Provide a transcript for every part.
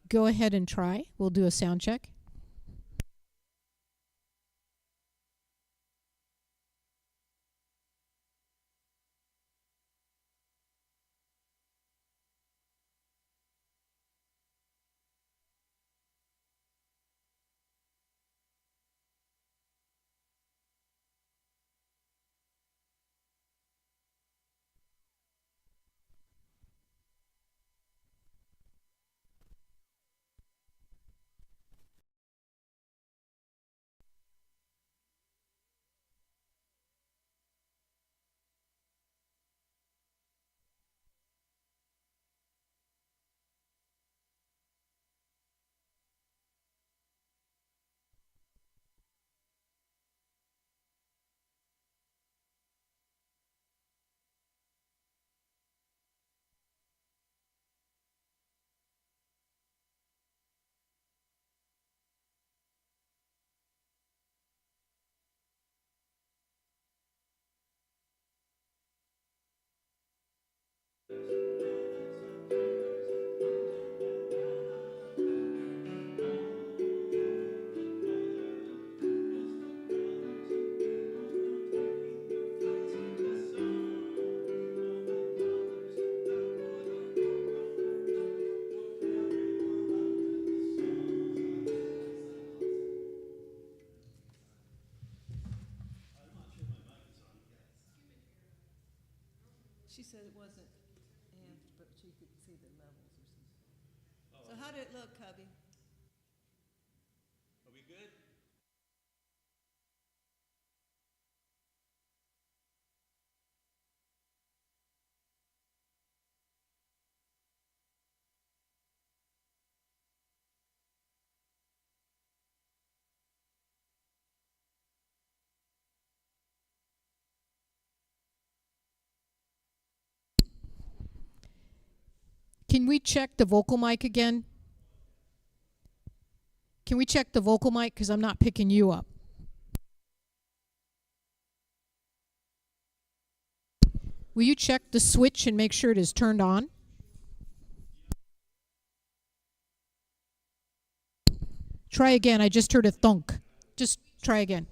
Go ahead and try. We'll do a sound check. She said it wasn't amped, but she could see the levels or something. So how did it look, Cubby? Are we good? Can we check the vocal mic again? Can we check the vocal mic? Because I'm not picking you up. Will you check the switch and make sure it is turned on? Try again. I just heard a thunk. Just try again.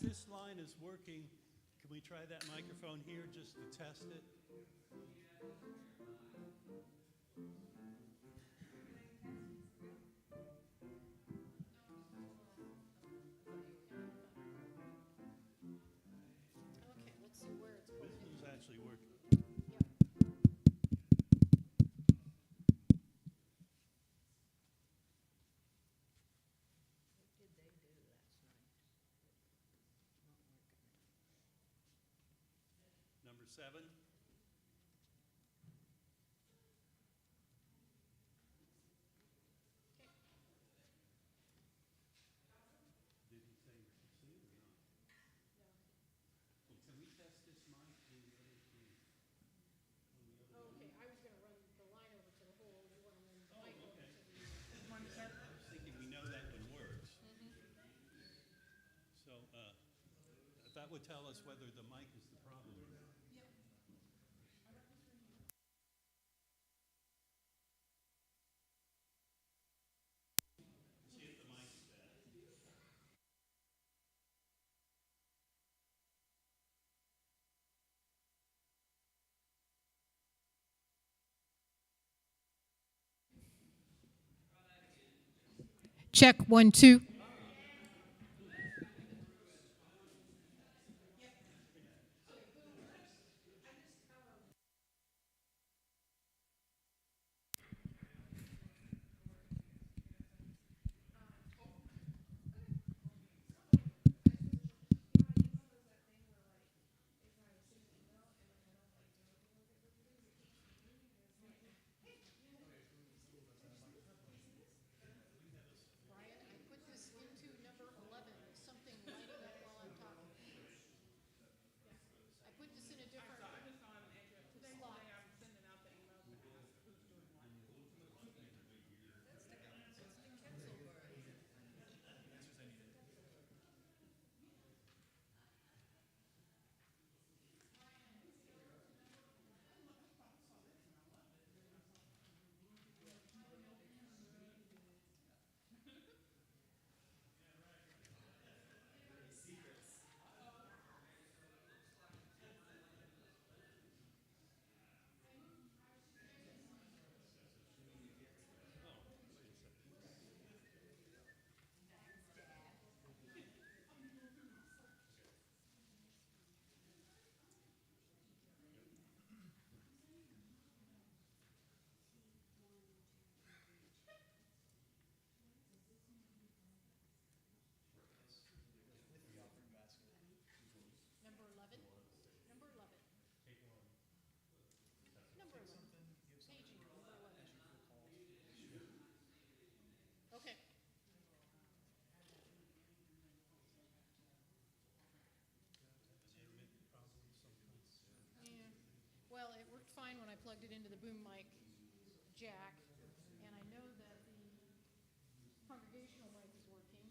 this line is working, can we try that microphone here just to test it? Okay, let's see where it's This one's actually working. Number 7. Did he say we could see it or not? Well, can we test this mic in the other two? Okay, I was going to run the line over to the hole. You want to run the mic over okay. to the... I was thinking we know that one works. So that would tell us whether the mic is the problem or not. See if the mic is bad. Check 1, 2. Brian, I put this into number 11. Is something lighting up while I'm talking? I put this in a different slot. I'm sending out the emails to ask who's doing what. Number 11? Number 11. Number 11. Paging number 11. Okay. Yeah. Well, it worked fine when I plugged it into the boom mic jack, and I know that the congregational mic is working.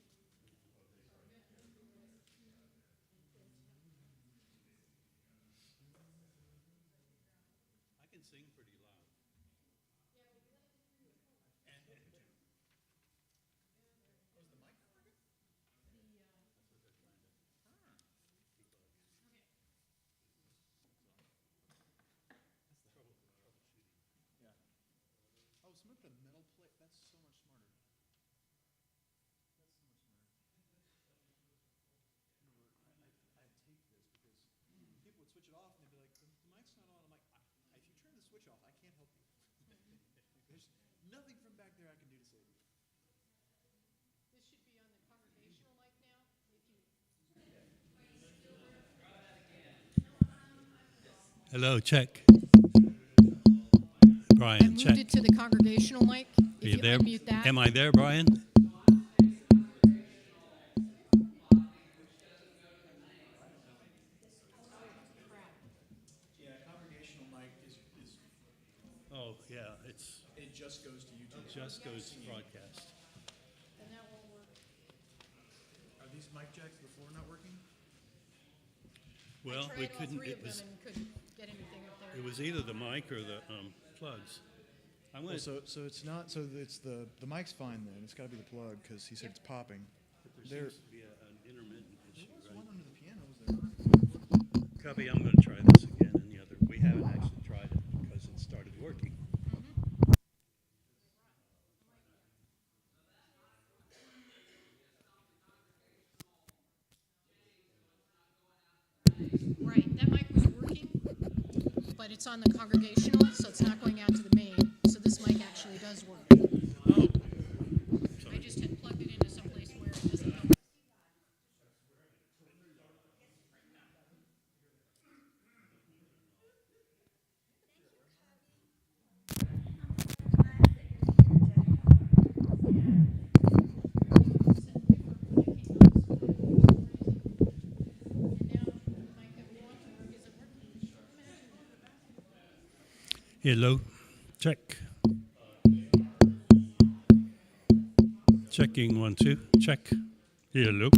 I can sing pretty loud. Oh, so maybe the metal plate, that's so much smarter. That's so much smarter. I take this because people would switch it off and they'd be like, the mic's not on. I'm like, if you turn the switch off, I can't help you. There's nothing from back there I can do to save you. This should be on the congregational mic now. If you Hello, check. I Brian, moved check. it to the congregational mic. Are If you you there? unmute that. Am I there, Brian? Yeah, congregational mic is Oh, yeah, it just goes to YouTube. it just goes to broadcast. Then that won't work. Are these mic jacks before not working? Well, I we tried all couldn't, three it of them was, and couldn't get anything up there. it was either the mic or the plugs. I Well, went, so it's not. So it's the mic's fine then. It's got to be the plug because he said it's popping. there there- seems to be an intermittent issue, There was right? one under the Cubby, I'm going to try this again, and the other, we haven't actually tried it because it started working. Right, that mic was working, but it's on the congregational, so it's not going out to the main. So this mic actually does work. Oh. I just had plugged it into someplace where it doesn't help. Hello. Check. Checking 1, 2. Check. Hello.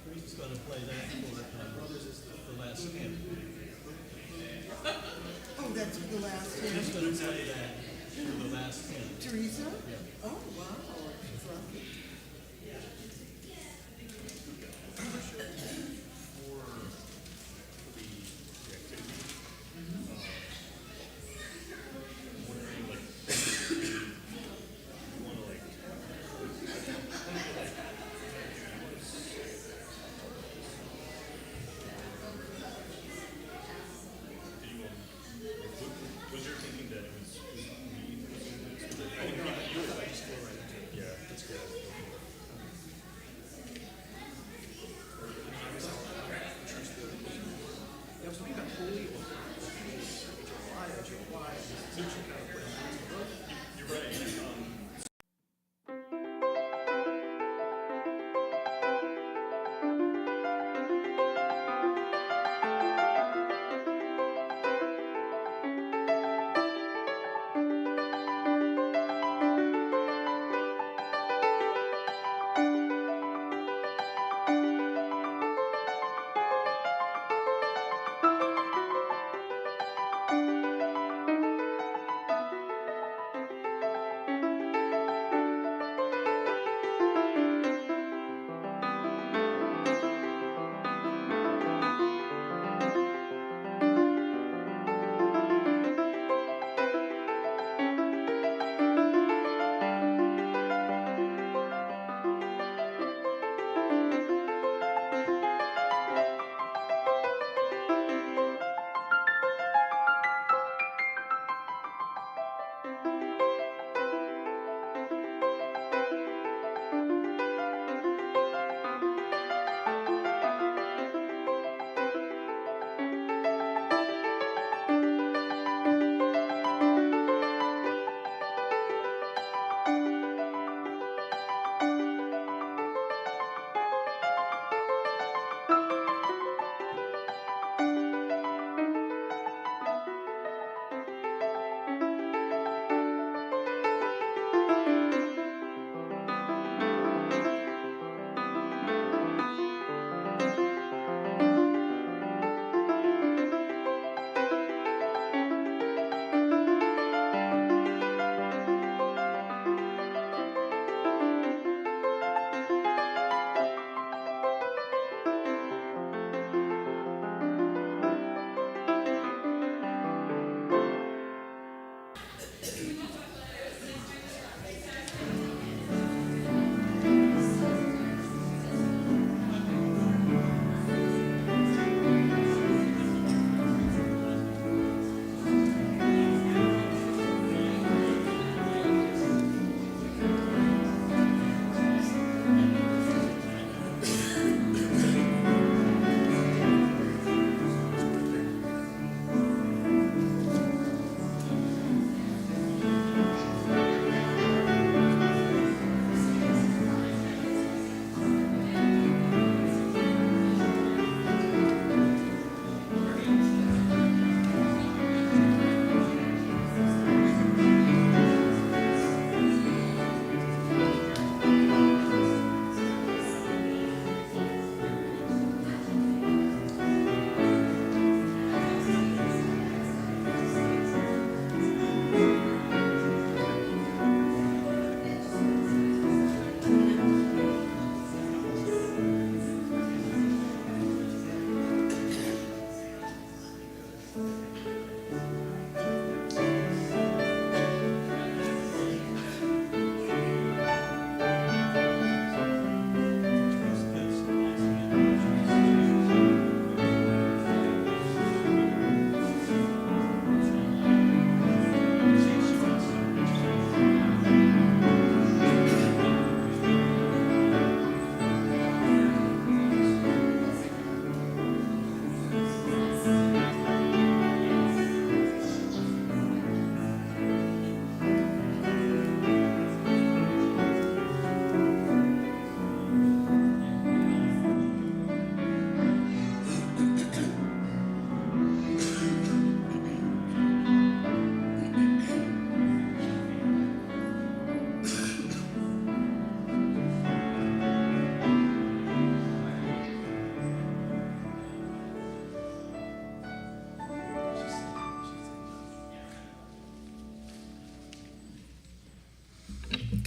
We're just going to play that for the last hymn. Oh, that's for the last hymn. Just going to play that for the last hymn. Teresa? Yeah. Oh, wow. She's lucky. Was your thinking that it was me? I didn't think that you were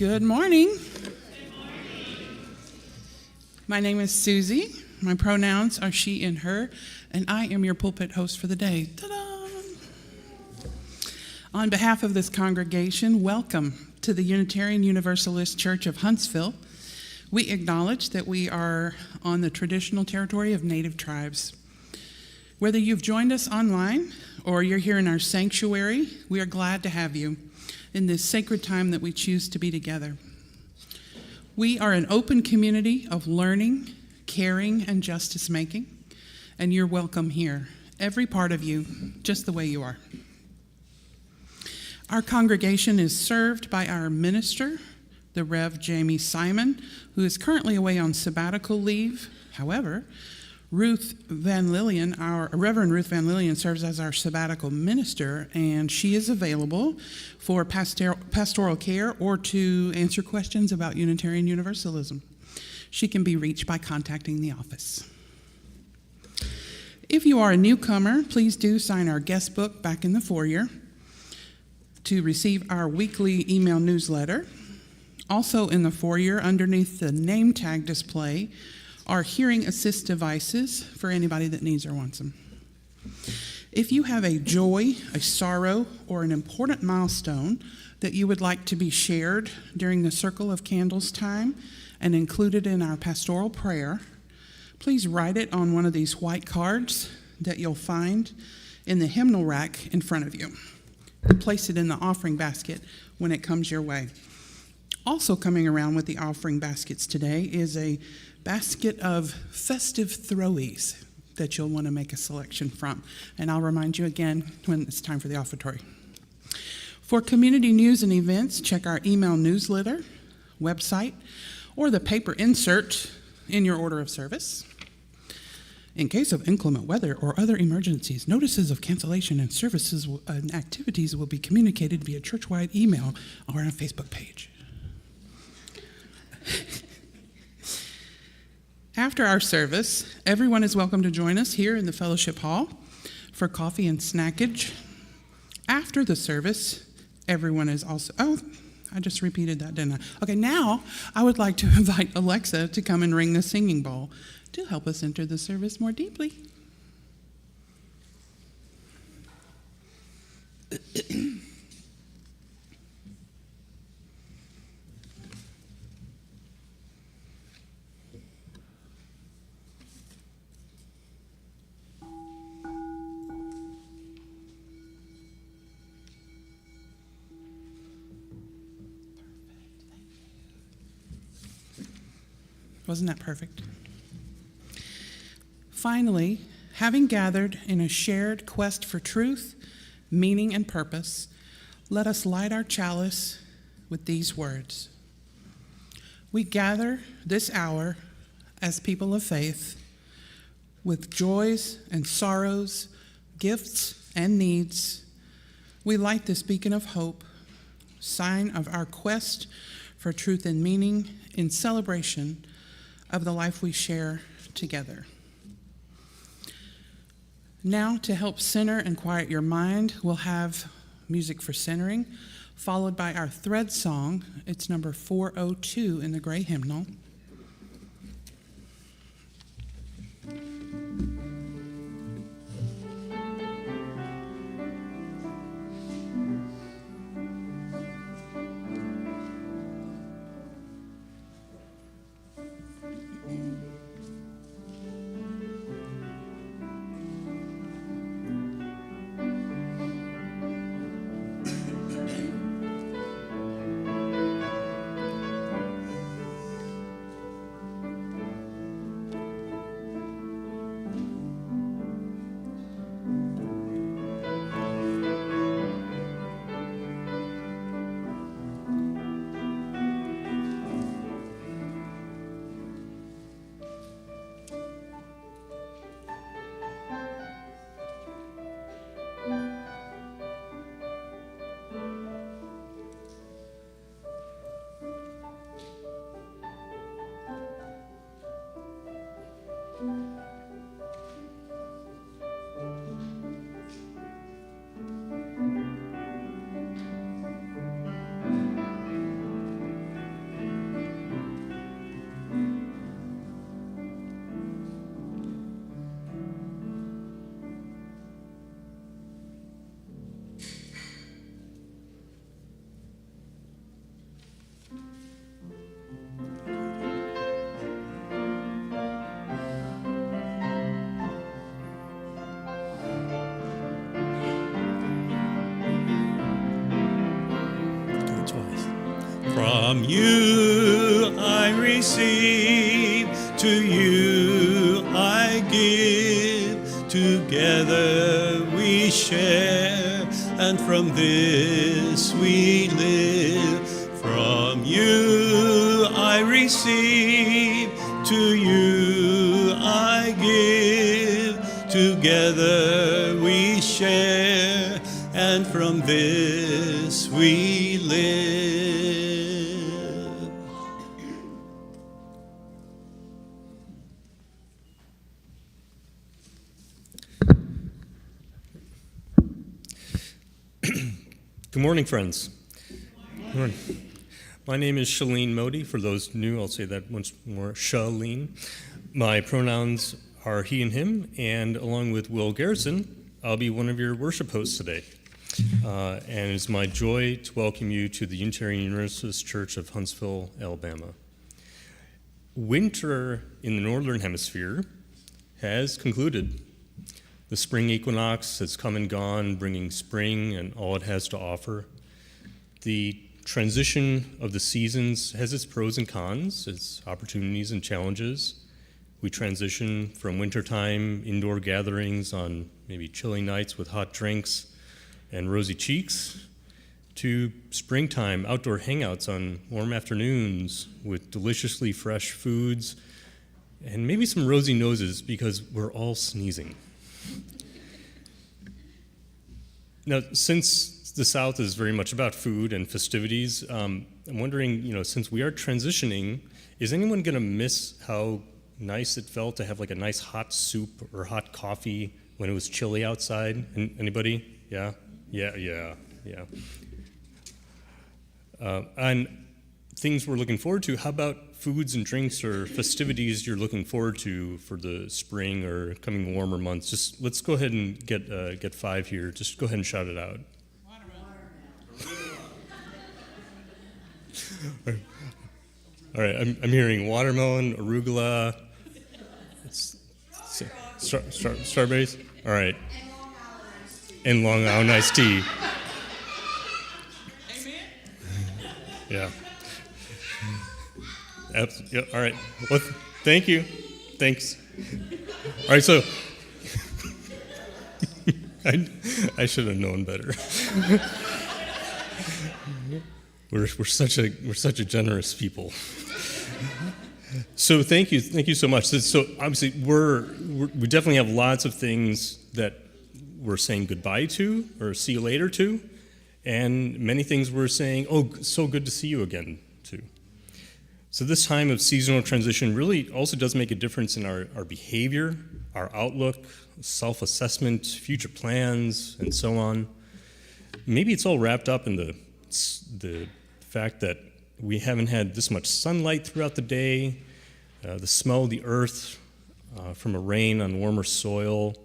Good morning. My name is Susie. My pronouns are she and her, and I am your pulpit host for the day. Ta-da! On behalf of this congregation, welcome to the Unitarian Universalist Church of Huntsville. We acknowledge that we are on the traditional territory of Native tribes. Whether you've joined us online or you're here in our sanctuary, we are glad to have you in this sacred time that we choose to be together. We are an open community of learning, caring, and justice making, and you're welcome here, every part of you, just the way you are. Our congregation is served by our minister, the Rev. Jamie Simon, who is currently away on sabbatical leave. However, Reverend Ruth Van Lillian serves as our sabbatical minister, and she is available for pastoral care or to answer questions about Unitarian Universalism. She can be reached by contacting the office. If you are a newcomer, please do sign our guest book back in the foyer to receive our weekly email newsletter. Also in the foyer, underneath the name tag display, are hearing assist devices for anybody that needs or wants them. If you have a joy, a sorrow, or an important milestone that you would like to be shared during the Circle of Candles time and included in our pastoral prayer, please write it on one of these white cards that you'll find in the hymnal rack in front of you. Place it in the offering basket when it comes your way. Also coming around with the offering baskets today is a basket of festive throwies that you'll want to make a selection from. And I'll remind you again when it's time for the offertory. For community news and events, check our email newsletter, website, or the paper insert in your order of service. In case of inclement weather or other emergencies, notices of cancellation and services and activities will be communicated via church-wide email or on a Facebook page. After our service, everyone is welcome to join us here in the fellowship hall for coffee and snackage. After the service, everyone is also, I just repeated that, didn't I? Okay, now I would like to invite Alexa to come and ring the singing bowl to help us enter the service more deeply. Wasn't that perfect? Finally, having gathered in a shared quest for truth, meaning, and purpose, let us light our chalice with these words. We gather this hour as people of faith with joys and sorrows, gifts and needs. We light this beacon of hope, sign of our quest for truth and meaning in celebration of the life we share together. Now, to help center and quiet your mind, we'll have music for centering, followed by our thread song. It's number 402 in the gray hymnal. From you I receive, to you I give. Together we share, and from this we live. From you I receive, to you I give. Together we share, and from this we live. Good morning, friends. Good morning. My name is Shalin Mody. For those new, I'll say that once more, Shalin. My pronouns are he and him, and along with Will Garrison, I'll be one of your worship hosts today. And it's my joy to welcome you to the Unitarian Universalist Church of Huntsville, Alabama. Winter in the Northern Hemisphere has concluded. The spring equinox has come and gone, bringing spring and all it has to offer. The transition of the seasons has its pros and cons, its opportunities and challenges. We transition from wintertime indoor gatherings on maybe chilly nights with hot drinks and rosy cheeks to springtime outdoor hangouts on warm afternoons with deliciously fresh foods and maybe some rosy noses because we're all sneezing. Now, since the South is very much about food and festivities, I'm wondering, since we are transitioning, is anyone going to miss how nice it felt to have like a nice hot soup or hot coffee when it was chilly outside? Anybody? Yeah? Yeah. And things we're looking forward to, how about foods and drinks or festivities you're looking forward to for the spring or coming warmer months? Just let's go ahead and get five here. Just go ahead and shout it out. All right, I'm hearing watermelon, arugula, strawberries. All right, and Long Island iced tea. Amen. Yeah. Yeah, all right. Well, thank you. Thanks. All right, so I should have known better. We're such a generous people. So thank you so much. So obviously we definitely have lots of things that we're saying goodbye to or see you later to, and many things we're saying, oh, so good to see you again to. So this time of seasonal transition really also does make a difference in our behavior, our outlook, self-assessment, future plans, and so on. Maybe it's all wrapped up in the fact that we haven't had this much sunlight throughout the day, the smell of the earth from a rain on warmer soil,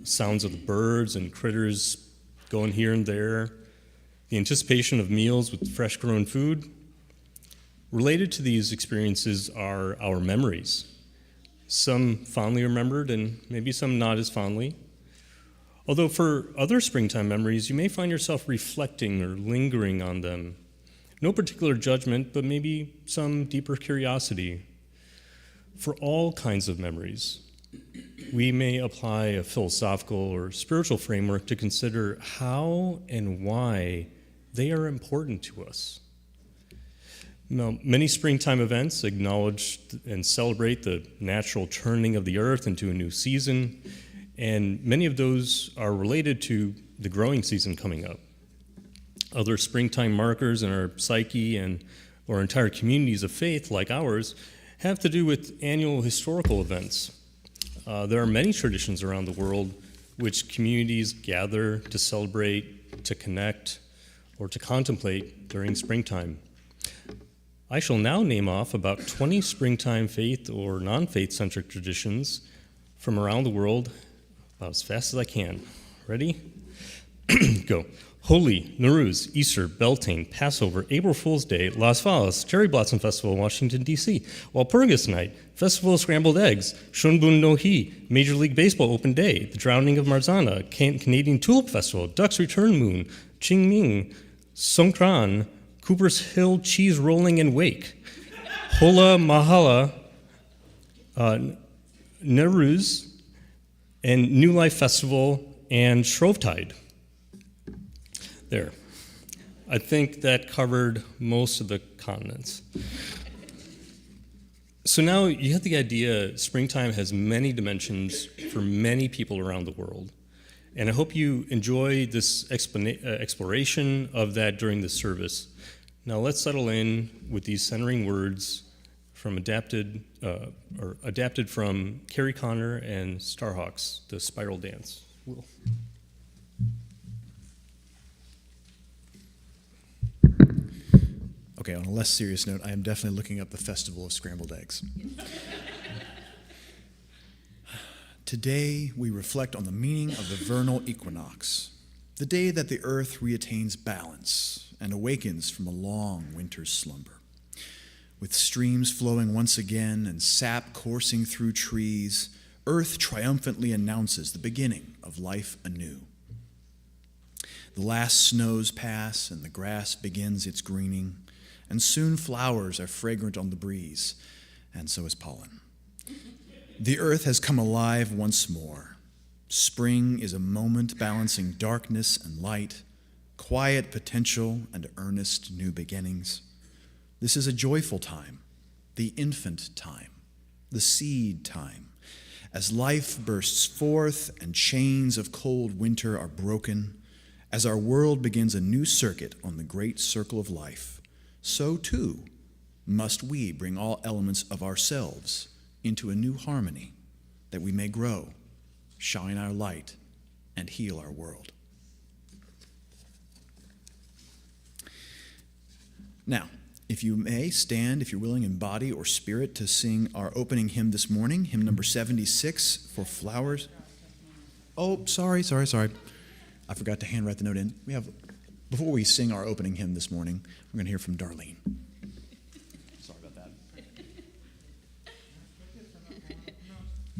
sounds of the birds and critters going here and there, the anticipation of meals with fresh grown food. Related to these experiences are our memories, some fondly remembered and maybe some not as fondly. Although for other springtime memories, you may find yourself reflecting or lingering on them. No particular judgment, but maybe some deeper curiosity. For all kinds of memories, we may apply a philosophical or spiritual framework to consider how and why they are important to us. Now, many springtime events acknowledge and celebrate the natural turning of the earth into a new season, and many of those are related to the growing season coming up. Other springtime markers in our psyche or entire communities of faith, like ours, have to do with annual historical events. There are many traditions around the world which communities gather to celebrate, to connect, or to contemplate during springtime. I shall now name off about 20 springtime faith or non-faith-centric traditions from around the world about as fast as I can. Ready? Go. Holi, Nowruz, Easter, Beltane, Passover, April Fool's Day, Las Fallas, Cherry Blossom Festival, Washington, D.C., Walpurgis Night, Festival of Scrambled Eggs, Shunbun no Hi, Major League Baseball Open Day, The Drowning of Marzana, Canadian Tulip Festival, Duck's Return Moon, Qingming, Songkran, Cooper's Hill Cheese Rolling and Wake, Hola Mahala, Nowruz, and New Life Festival, and Shrovetide. There. I think that covered most of the continents. So now you have the idea springtime has many dimensions for many people around the world. And I hope you enjoy this exploration of that during the service. Now let's settle in with these centering words from adapted from Carrie Connor and Starhawks, the Spiral Dance. Will. Okay, on a less serious note, I am definitely looking up the Festival of Scrambled Eggs. Today, we reflect on the meaning of the vernal equinox, the day that the earth reattains balance and awakens from a long winter's slumber. With streams flowing once again and sap coursing through trees, earth triumphantly announces the beginning of life anew. The last snows pass and the grass begins its greening, and soon flowers are fragrant on the breeze, and so is pollen. The earth has come alive once more. Spring is a moment balancing darkness and light, quiet potential and earnest new beginnings. This is a joyful time, the infant time, the seed time, as life bursts forth and chains of cold winter are broken, as our world begins a new circuit on the great circle of life, so too must we bring all elements of ourselves into a new harmony, that we may grow, shine our light, and heal our world. Now, if you may, stand, if you're willing in body or spirit, to sing our opening hymn this morning, hymn number 76, For Flowers. Oh, sorry. I forgot to handwrite the note in. Before we sing our opening hymn this morning, we're going to hear from Darlene. Sorry about that.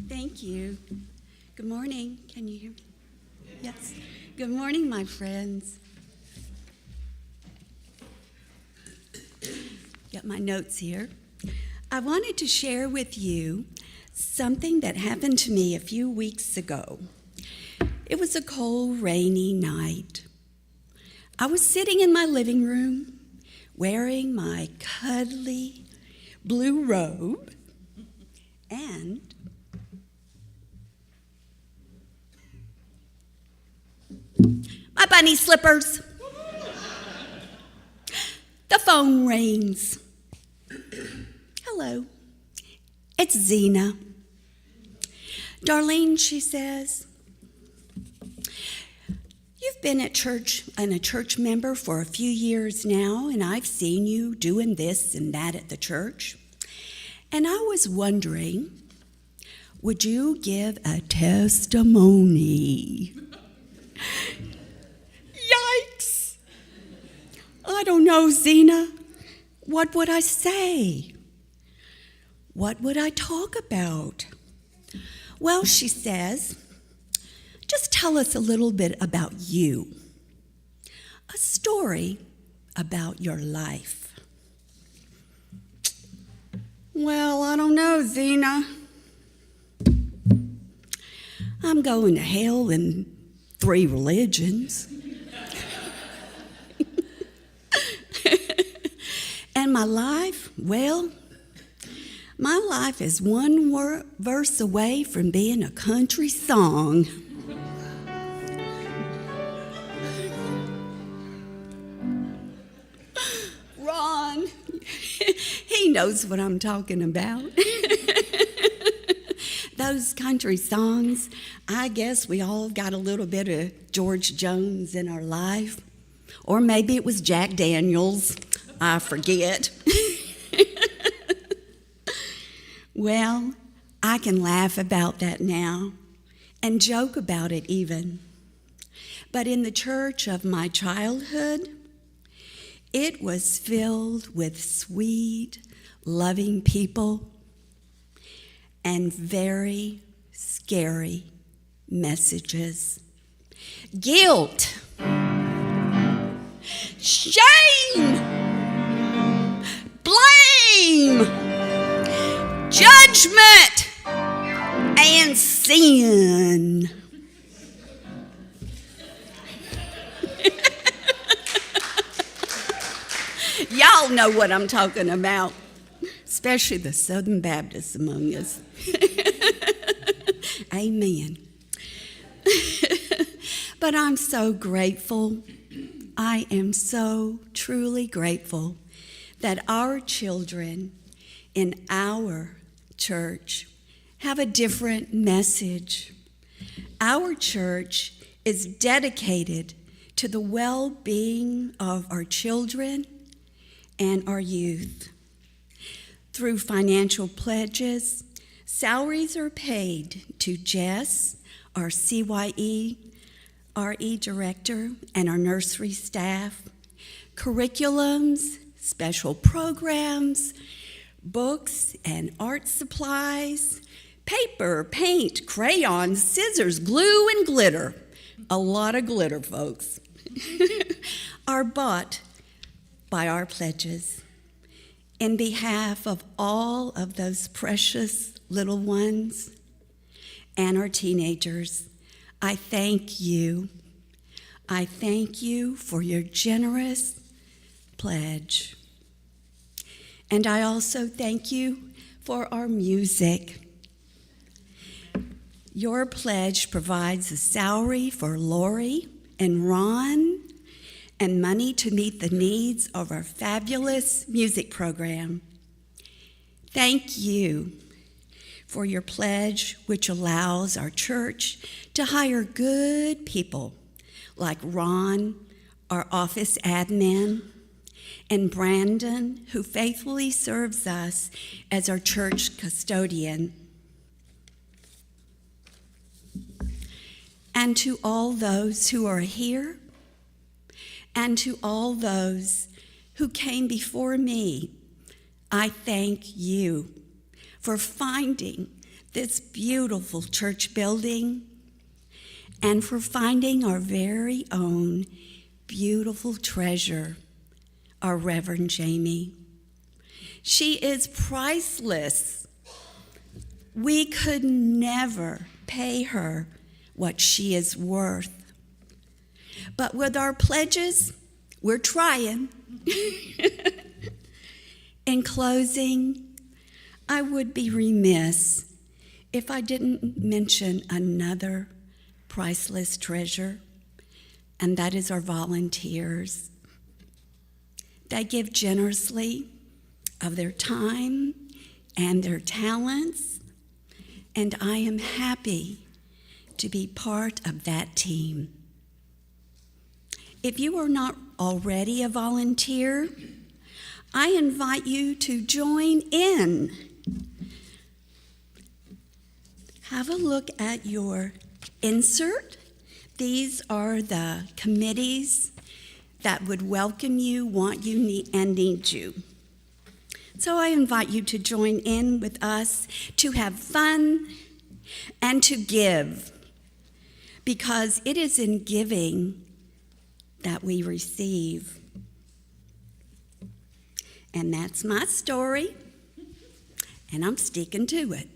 Thank you. Good morning. Can you hear me? Yes. Good morning, my friends. Got my notes here. I wanted to share with you something that happened to me a few weeks ago. It was a cold, rainy night. I was sitting in my living room wearing my cuddly blue robe and my bunny slippers. The phone rings. Hello, it's Zena. Darlene, she says, you've been at church and a church member for a few years now, and I've seen you doing this and that at the church. And I was wondering, would you give a testimony? Yikes! I don't know, Zena. What would I say? What would I talk about? Well, she says, just tell us a little bit about you. A story about your life. Well, I don't know, Zena. I'm going to hell in 3 religions. And my life, well, my life is one verse away from being a country song. Ron, he knows what I'm talking about. Those country songs, I guess we all got a little bit of George Jones in our life. Or maybe it was Jack Daniels. I forget. Well, I can laugh about that now and joke about it even. But in the church of my childhood, it was filled with sweet, loving people and very scary messages. Guilt, shame, shame, judgment, and sin. Y'all know what I'm talking about, especially the Southern Baptists among us. Amen. But I'm so grateful. I am so truly grateful that our children in our church have a different message. Our church is dedicated to the well-being of our children and our youth. Through financial pledges, salaries are paid to Jess, our CYE RE director, and our nursery staff, curriculums, special programs, books and art supplies, paper, paint, crayons, scissors, glue, and glitter. A lot of glitter, folks. Are bought by our pledges. In behalf of all of those precious little ones and our teenagers, I thank you. I thank you for your generous pledge. And I also thank you for our music. Your pledge provides a salary for Lori and Ron and money to meet the needs of our fabulous music program. Thank you for your pledge, which allows our church to hire good people like Ron, our office admin, and Brandon, who faithfully serves us as our church custodian. And to all those who are here, and to all those who came before me, I thank you for finding this beautiful church building and for finding our very own beautiful treasure, our Reverend Jamie. She is priceless. We could never pay her what she is worth. But with our pledges, we're trying. In closing, I would be remiss if I didn't mention another priceless treasure, and that is our volunteers. They give generously of their time and their talents, and I am happy to be part of that team. If you are not already a volunteer, I invite you to join in. Have a look at your insert. These are the committees that would welcome you, want you, and need you. So I invite you to join in with us to have fun and to give, because it is in giving that we receive. And that's my story, and I'm sticking to it.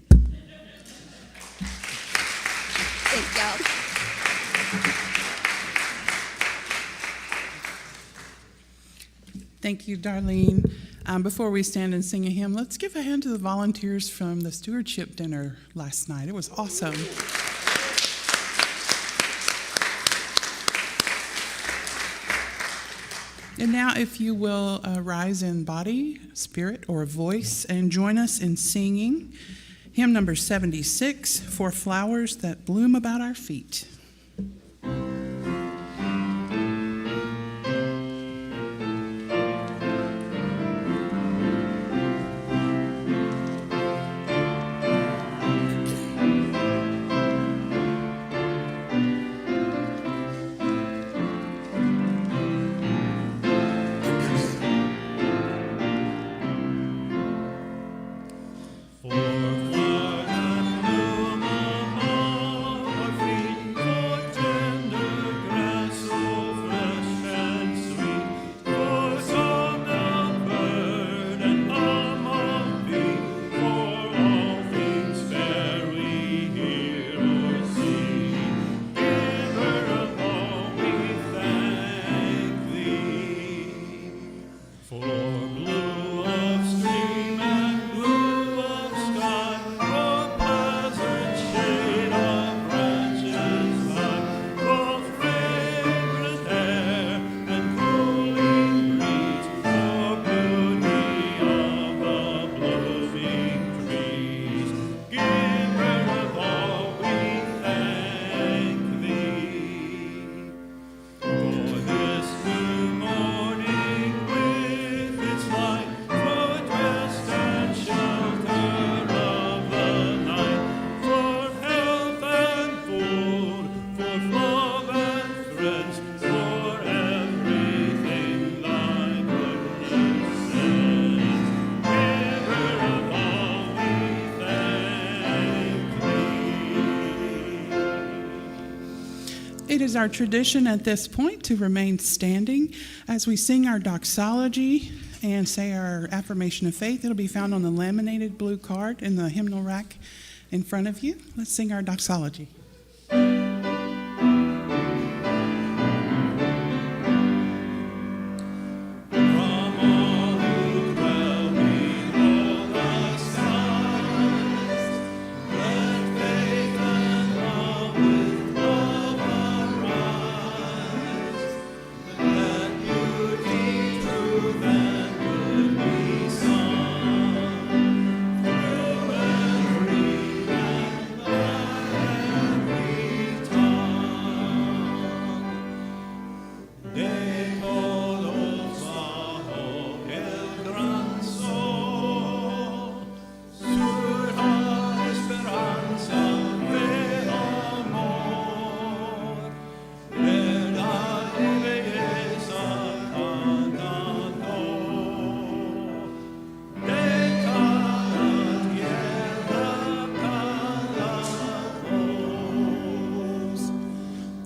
Thank y'all. Thank you, Darlene. Before we stand and sing a hymn, let's give a hand to the volunteers from the stewardship dinner last night. It was awesome. And now, if you will rise in body, spirit, or voice and join us in singing hymn number 76, For Flowers That Bloom About Our Feet. For some the bird and among It is our tradition at this point to remain standing as we sing our doxology and say our affirmation of faith. It'll be found on the laminated blue card in the hymnal rack in front of you. Let's sing our doxology.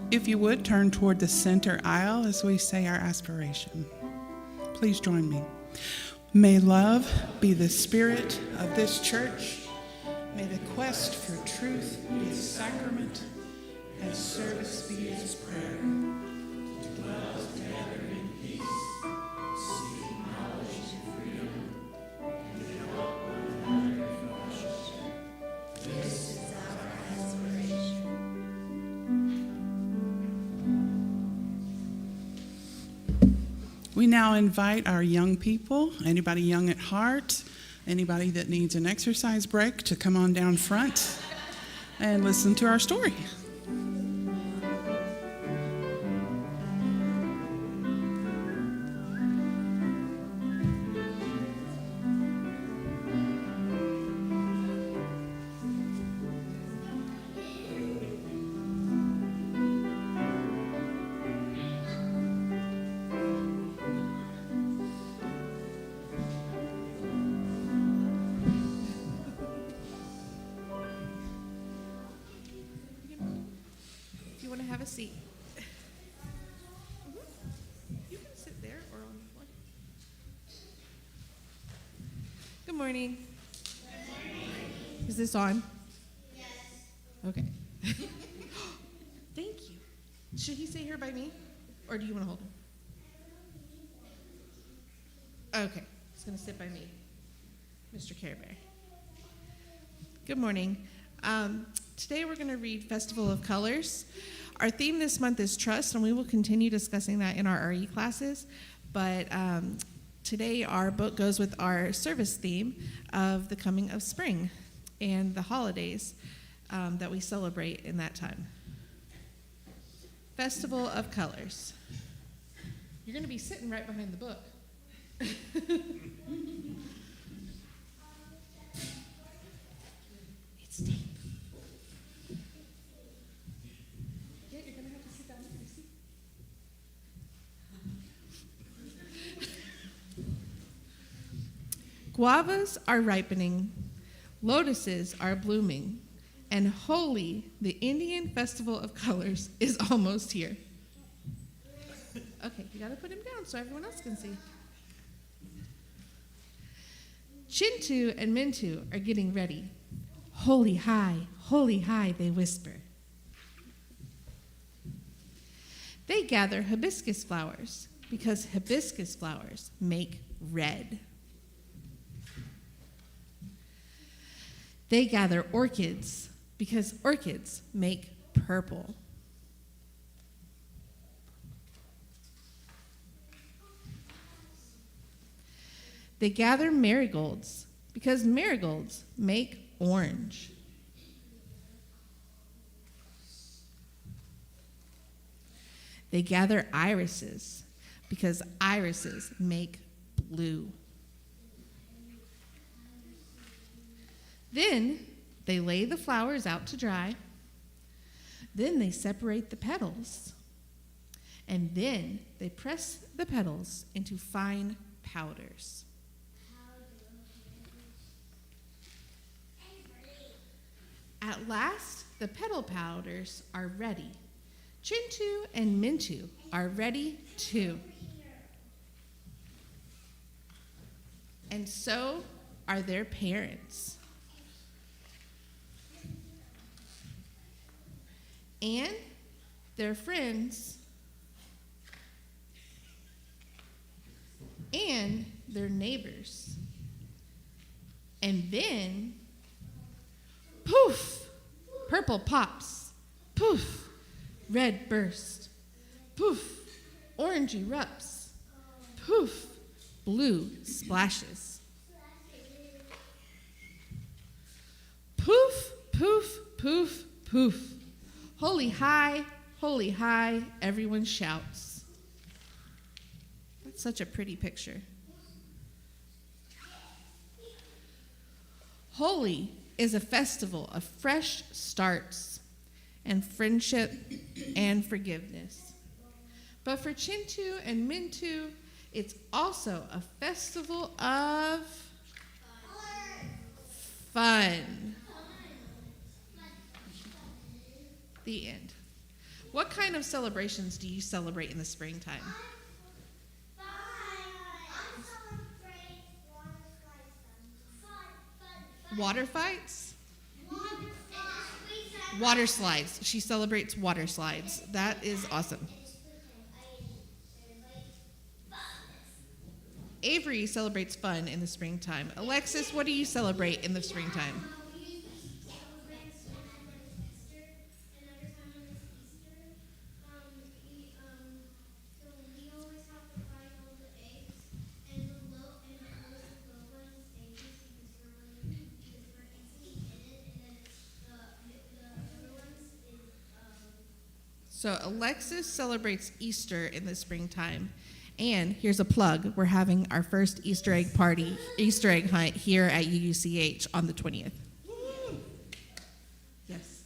If you would, turn toward the center aisle as we say our aspiration. Please join me. May love be the spirit of this church. May the quest for truth be its sacrament, and service be its prayer. To dwell together in peace, seeking knowledge and freedom, and help one another in fellowship. This is our aspiration. We now invite our young people, anybody young at heart, anybody that needs an exercise break, to come on down front and listen to our story. Have a seat. You can sit there or on the floor. Good morning. Good morning. Is this on? Yes. Okay. Thank you. Should he sit here by me? Or do you want to hold him? Okay. He's going to sit by me. Mr. Care Bear. Good morning. Today we're going to read Festival of Colors. Our theme this month is trust, and we will continue discussing that in our RE classes. But today our book goes with our service theme of the coming of spring and the holidays that we celebrate in that time. Festival of Colors. You're going to be sitting right behind the book. It's deep. Guavas are ripening, lotuses are blooming, and Holi, the Indian Festival of Colors, is almost here. Okay, you gotta put him down so everyone else can see. Chintu and Mintu are getting ready. Holy high, they whisper. They gather hibiscus flowers because hibiscus flowers make red. They gather orchids because orchids make purple. They gather marigolds because marigolds make orange. They gather irises because irises make blue. Then they lay the flowers out to dry. Then they separate the petals. And then they press the petals into fine powders. At last, the petal powders are ready, Chintu and Mintu are ready too. And so are their parents. And their friends. And their neighbors. And then, poof, purple pops. Poof, red burst. Poof, orange erupts. Poof, blue splashes. Poof, poof, poof, poof. Holy high, everyone shouts. That's such a pretty picture. Holi is a festival of fresh starts and friendship and forgiveness. But for Chintu and Mintu, it's also a festival of fun. The end. What kind of celebrations do you celebrate in the springtime? Water fights? Water slides. She celebrates water slides. That is awesome. Avery celebrates fun in the springtime. Alexis, what do you celebrate in the springtime? So Alexis celebrates Easter in the springtime. And here's a plug. We're having our first Easter egg hunt here at UUCH on the 20th. Yes.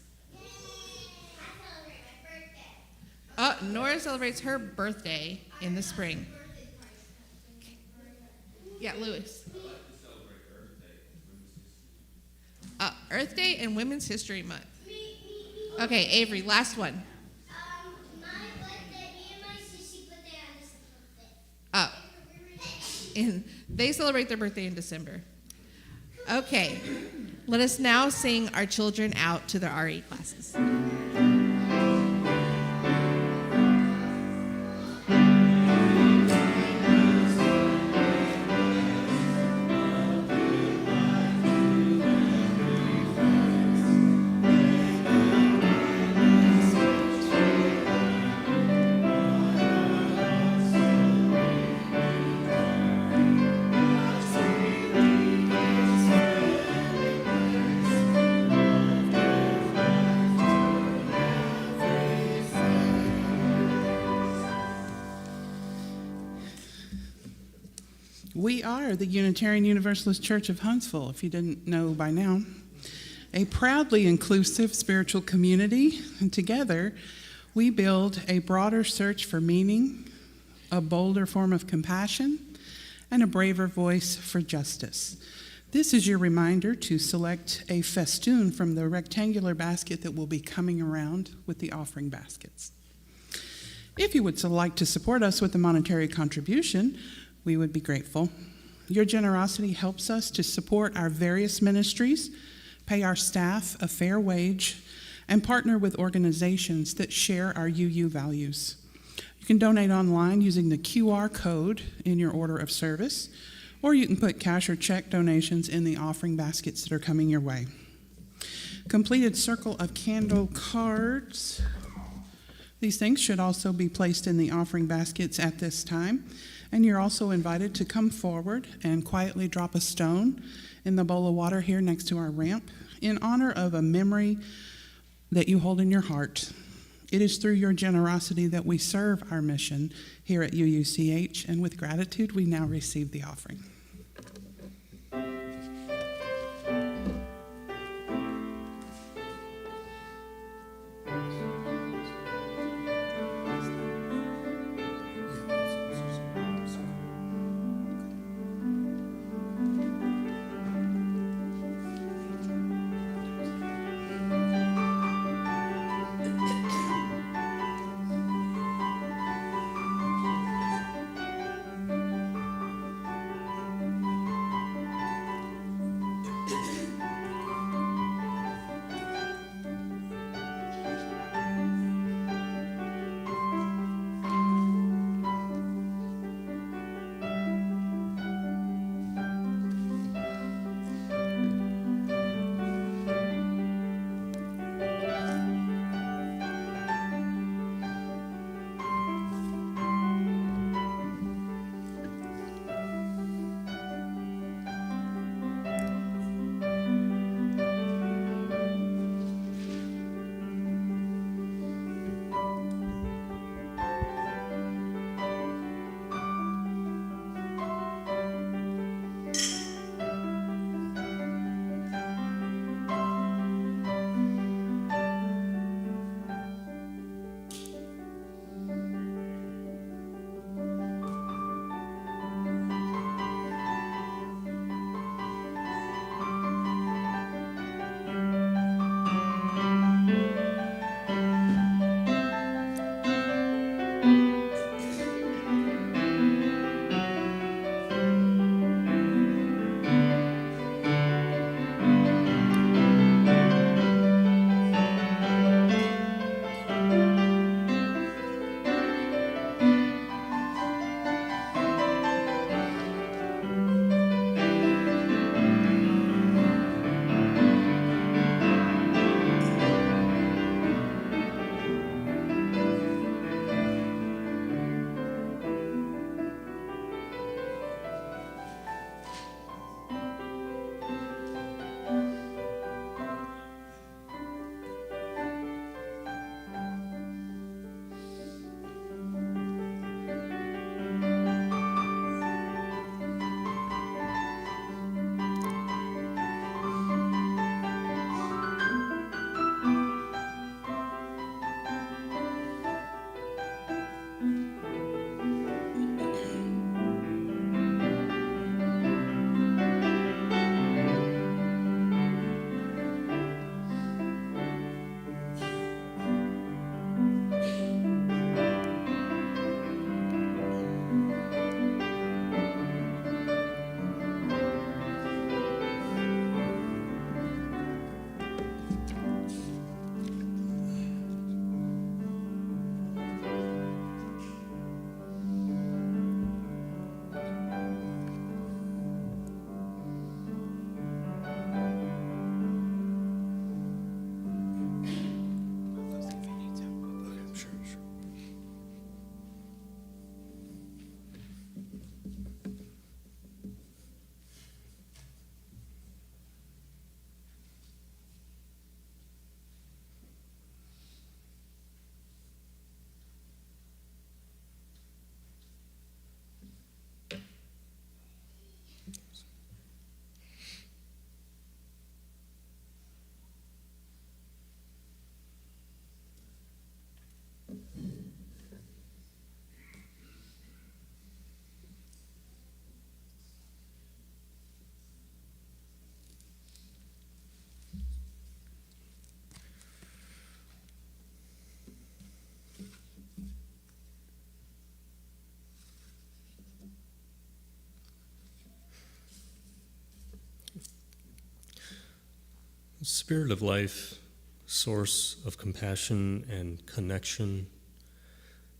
Nora celebrates her birthday in the spring. Yeah, Lewis. Earth Day and Women's History Month. Okay, Avery, last one. And they celebrate their birthday in December. Okay, let us now sing our children out to their RE classes. We are the Unitarian Universalist Church of Huntsville, if you didn't know by now, a proudly inclusive spiritual community, and together we build a broader search for meaning, a bolder form of compassion, and a braver voice for justice. This is your reminder to select a festoon from the rectangular basket that will be coming around with the offering baskets. If you would like to support us with a monetary contribution, we would be grateful. Your generosity helps us to support our various ministries, pay our staff a fair wage, and partner with organizations that share our UU values. You can donate online using the QR code in your order of service, or you can put cash or check donations in the offering baskets that are coming your way. Completed circle of candle cards. These things should also be placed in the offering baskets at this time. And you're also invited to come forward and quietly drop a stone in the bowl of water here next to our ramp in honor of a memory that you hold in your heart. It is through your generosity that we serve our mission here at UUCH, and with gratitude, we now receive the offering. Spirit of life, source of compassion and connection,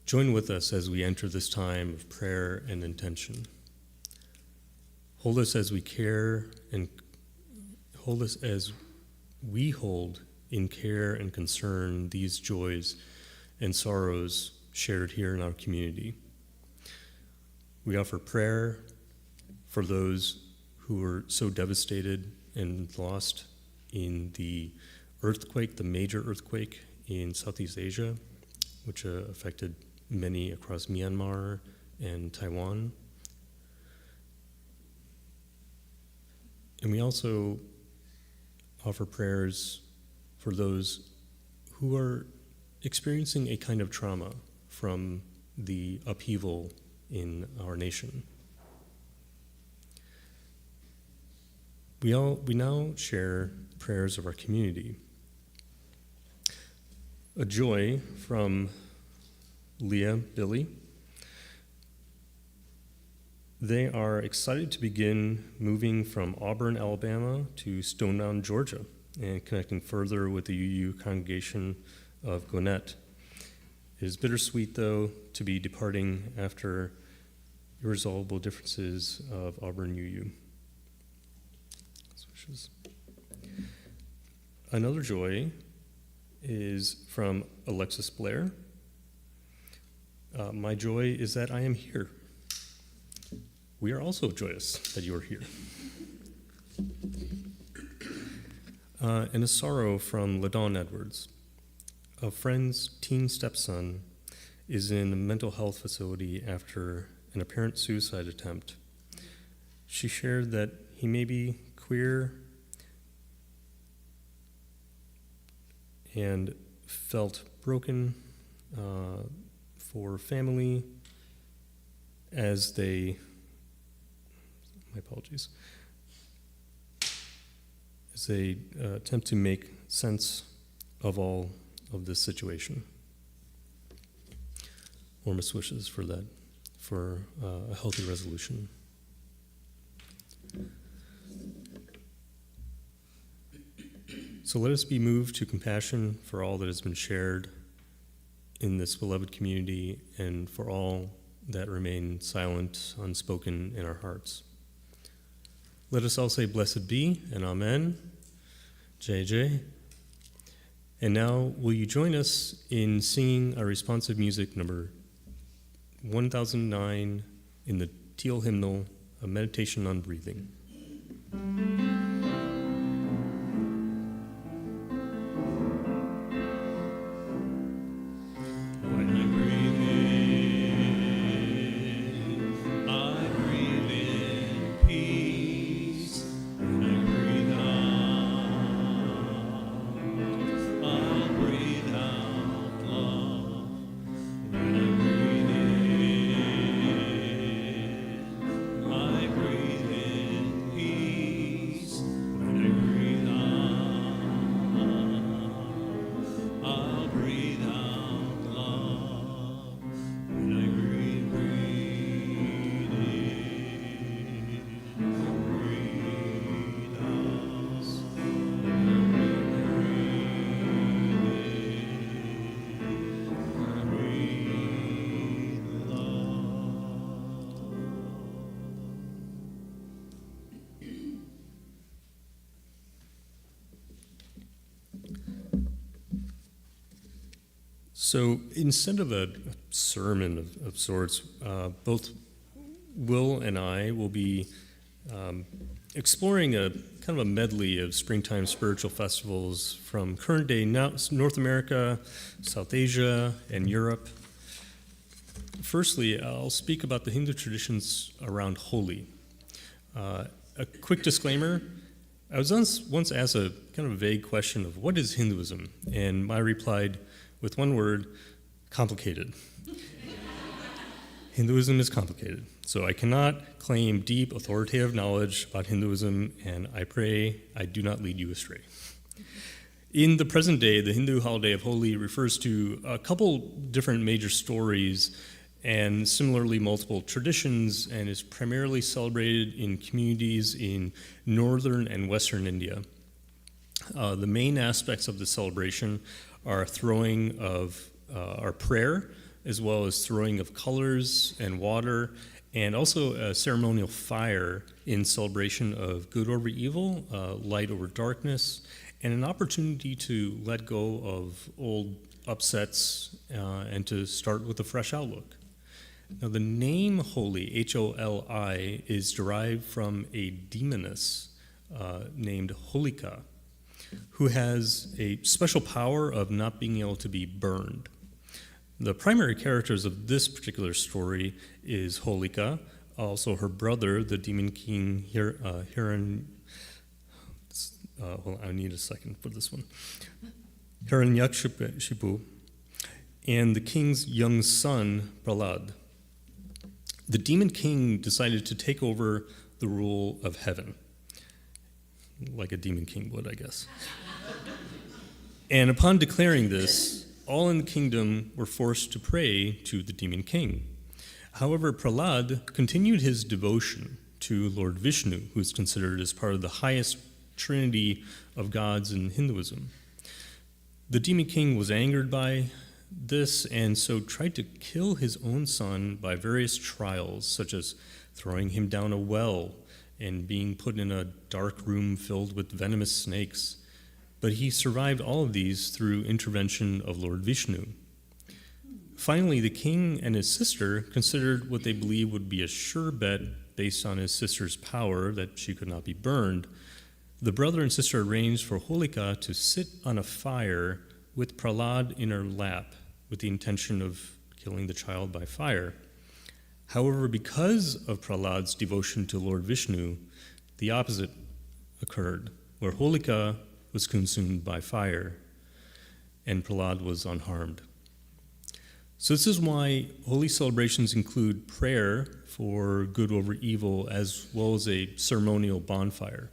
join with us as we enter this time of prayer and intention. Hold us as we care and hold us as we hold in care and concern these joys and sorrows shared here in our community. We offer prayer for those who were so devastated and lost in the earthquake, the major earthquake in Southeast Asia, which affected many across Myanmar and Taiwan. And we also offer prayers for those who are experiencing a kind of trauma from the upheaval in our nation. We now share prayers of our community. A joy from Leah, Billy. They are excited to begin moving from Auburn, Alabama to Stone Mountain, Georgia, and connecting further with the UU congregation of Gwinnett. It is bittersweet, though, to be departing after irresolvable differences of Auburn UU. Another joy is from Alexis Blair. My joy is that I am here. We are also joyous that you are here. And a sorrow from LaDawn Edwards. A friend's teen stepson is in a mental health facility after an apparent suicide attempt. She shared that he may be queer and felt broken for family as they, my apologies, as they attempt to make sense of all of this situation. Warmest wishes for that, for a healthy resolution. So let us be moved to compassion for all that has been shared in this beloved community and for all that remain silent, unspoken in our hearts. Let us all say blessed be and amen. JJ. And now will you join us in singing our responsive music number 1009 in the Teal hymnal, A Meditation on Breathing. So instead of a sermon of sorts, both Will and I will be exploring a kind of a medley of springtime spiritual festivals from current day North America, South Asia, and Europe. Firstly, I'll speak about the Hindu traditions around Holi. A quick disclaimer, I was once asked a kind of a vague question of what is Hinduism, and I replied with one word, complicated. Hinduism is complicated, so I cannot claim deep authoritative knowledge about Hinduism, and I pray I do not lead you astray. In the present day, the Hindu holiday of Holi refers to a couple different major stories and similarly multiple traditions, and is primarily celebrated in communities in northern and western India. The main aspects of the celebration are throwing of our prayer, as well as throwing of colors and water, and also a ceremonial fire in celebration of good over evil, light over darkness, and an opportunity to let go of old upsets and to start with a fresh outlook. Now, the name Holy, H-O-L-I, is derived from a demoness named Holika, who has a special power of not being able to be burned. The primary characters of this particular story is Holika, also her brother, the demon king Hiran. Hold on, I need a second for this one. Hiranyakshipu, and the king's young son, Prahlad. The demon king decided to take over the rule of heaven, like a demon king would, I guess. And upon declaring this, all in the kingdom were forced to pray to the demon king. However, Prahlad continued his devotion to Lord Vishnu, who is considered as part of the highest trinity of gods in Hinduism. The demon king was angered by this and so tried to kill his own son by various trials, such as throwing him down a well and being put in a dark room filled with venomous snakes. But he survived all of these through intervention of Lord Vishnu. Finally, the king and his sister considered what they believed would be a sure bet based on his sister's power that she could not be burned. The brother and sister arranged for Holika to sit on a fire with Prahlad in her lap with the intention of killing the child by fire. However, because of Prahlad's devotion to Lord Vishnu, the opposite occurred, where Holika was consumed by fire, and Prahlad was unharmed. So this is why holy celebrations include prayer for good over evil, as well as a ceremonial bonfire.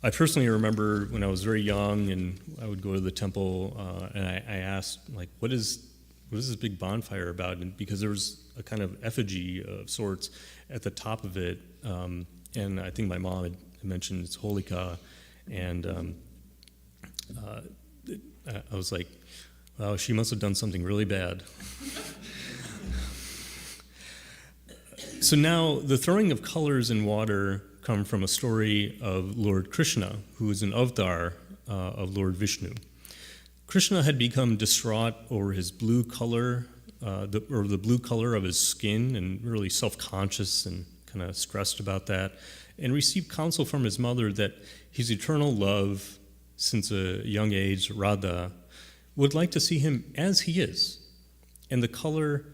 I personally remember when I was very young, and I would go to the temple, and I asked, like, what is this big bonfire about? And because there was a kind of effigy of sorts at the top of it, and I think my mom had mentioned it's Holika, and I was like, wow, she must have done something really bad. So now the throwing of colors in water come from a story of Lord Krishna, who is an avatar of Lord Vishnu. Krishna had become distraught over his blue color, the blue color of his skin, and really self-conscious and kind of stressed about that, and received counsel from his mother that his eternal love, since a young age, Radha, would like to see him as he is, and the color,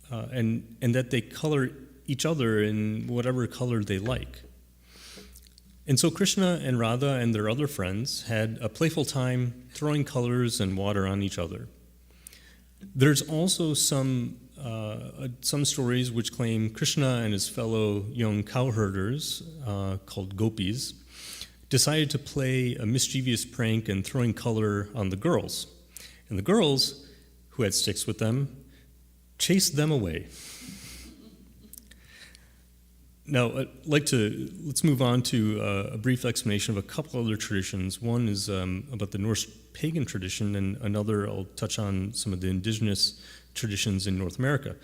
and that they color each other in whatever color they like. And so Krishna and Radha and their other friends had a playful time throwing colors and water on each other. There's also some stories which claim Krishna and his fellow young cowherders, called gopis, decided to play a mischievous prank and throwing color on the girls. And the girls, who had sticks with them, chased them away. Now, let's move on to a brief explanation of a couple other traditions. One is about the Norse pagan tradition, and another I'll touch on some of the indigenous traditions in North America.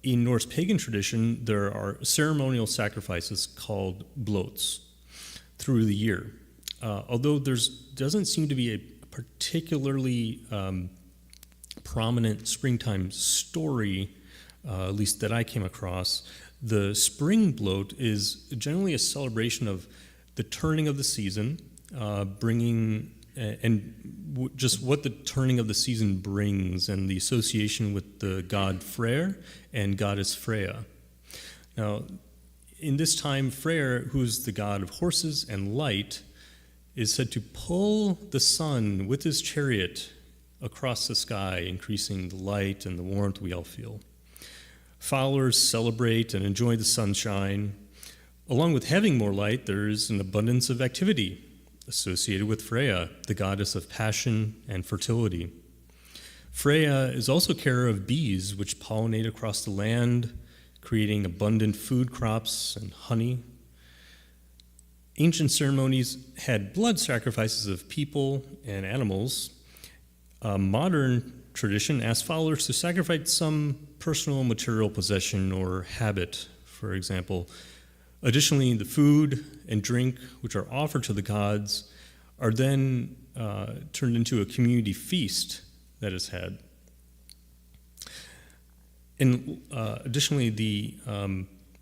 In Norse pagan tradition, there are ceremonial sacrifices called bloats through the year. Although there doesn't seem to be a particularly prominent springtime story, at least that I came across, the spring bloat is generally a celebration of the turning of the season, just what the turning of the season brings, and the association with the god Freyr and goddess Freya. Now, in this time, Freyr, who's the god of horses and light, is said to pull the sun with his chariot across the sky, increasing the light and the warmth we all feel. Followers celebrate and enjoy the sunshine. Along with having more light, there is an abundance of activity associated with Freya, the goddess of passion and fertility. Freya is also carer of bees, which pollinate across the land, creating abundant food crops and honey. ancient ceremonies had blood sacrifices of people and animals. A modern tradition asks followers to sacrifice some personal material possession or habit, for example. Additionally, the food and drink which are offered to the gods are then turned into a community feast that is had. And additionally,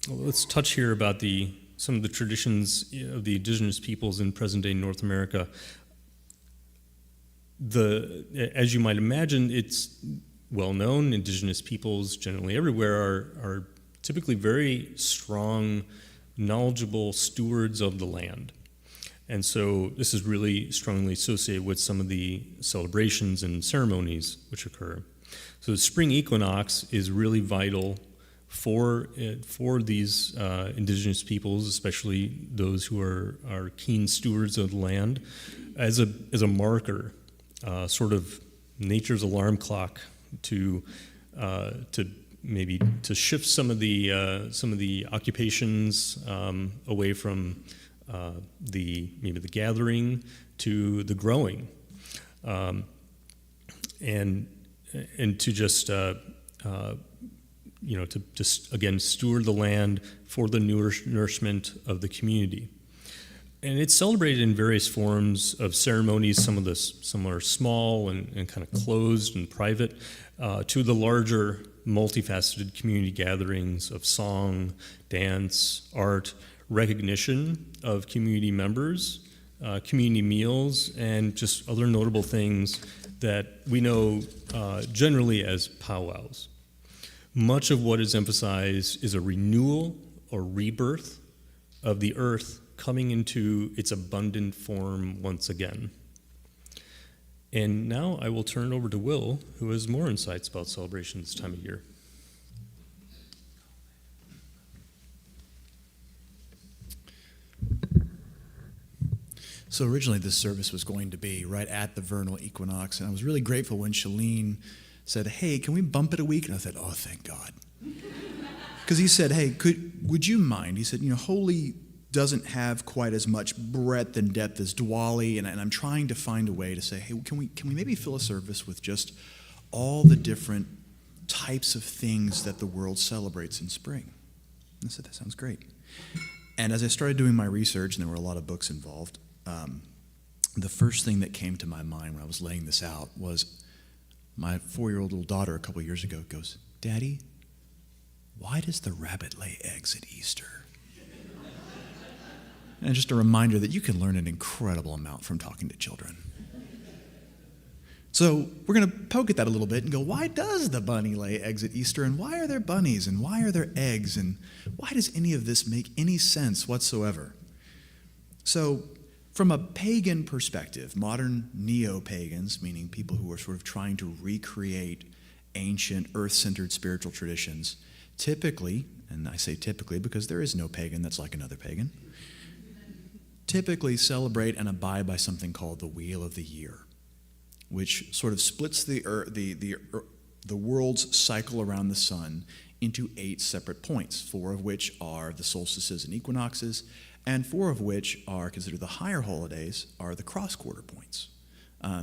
let's touch here about some of the traditions of the indigenous peoples in present-day North America. As you might imagine, it's well known, indigenous peoples generally everywhere are typically very strong, knowledgeable stewards of the land. And so this is really strongly associated with some of the celebrations and ceremonies which occur. So the spring equinox is really vital for these indigenous peoples, especially those who are keen stewards of the land, as a marker, sort of nature's alarm clock to maybe to shift some of the occupations away from maybe the gathering to the growing, and to just to just again steward the land for the nourishment of the community. And it's celebrated in various forms of ceremonies. Some are small and kind of closed and private, to the larger, multifaceted community gatherings of song, dance, art, recognition of community members, community meals, and just other notable things that we know generally as powwows. Much of what is emphasized is a renewal or rebirth of the earth coming into its abundant form once again. And now I will turn it over to Will, who has more insights about celebration this time of year. So originally this service was going to be right at the vernal equinox, and I was really grateful when Shalin said, "Hey, can we bump it a week?" And I said, "Oh, thank God." Because he said, "Hey, would you mind?" He said, Holy doesn't have quite as much breadth and depth as Diwali, and I'm trying to find a way to say, hey, can we maybe fill a service with just all the different types of things that the world celebrates in spring? And I said, that sounds great. And as I started doing my research, and there were a lot of books involved, the first thing that came to my mind when I was laying this out was my 4-year-old little daughter a couple years ago goes, "Daddy, why does the rabbit lay eggs at Easter?" And just a reminder that you can learn an incredible amount from talking to children. So we're going to poke at that a little bit and go, why does the bunny lay eggs at Easter? And why are there bunnies? And why are there eggs? And why does any of this make any sense whatsoever? So from a pagan perspective, modern neo-pagans, meaning people who are sort of trying to recreate ancient earth-centered spiritual traditions, typically, and I say typically because there is no pagan that's like another pagan, typically celebrate and abide by something called the Wheel of the Year, which sort of splits the world's cycle around the sun into 8 separate points, 4 of which are the solstices and equinoxes, and 4 of which are considered the higher holidays, are the cross-quarter points.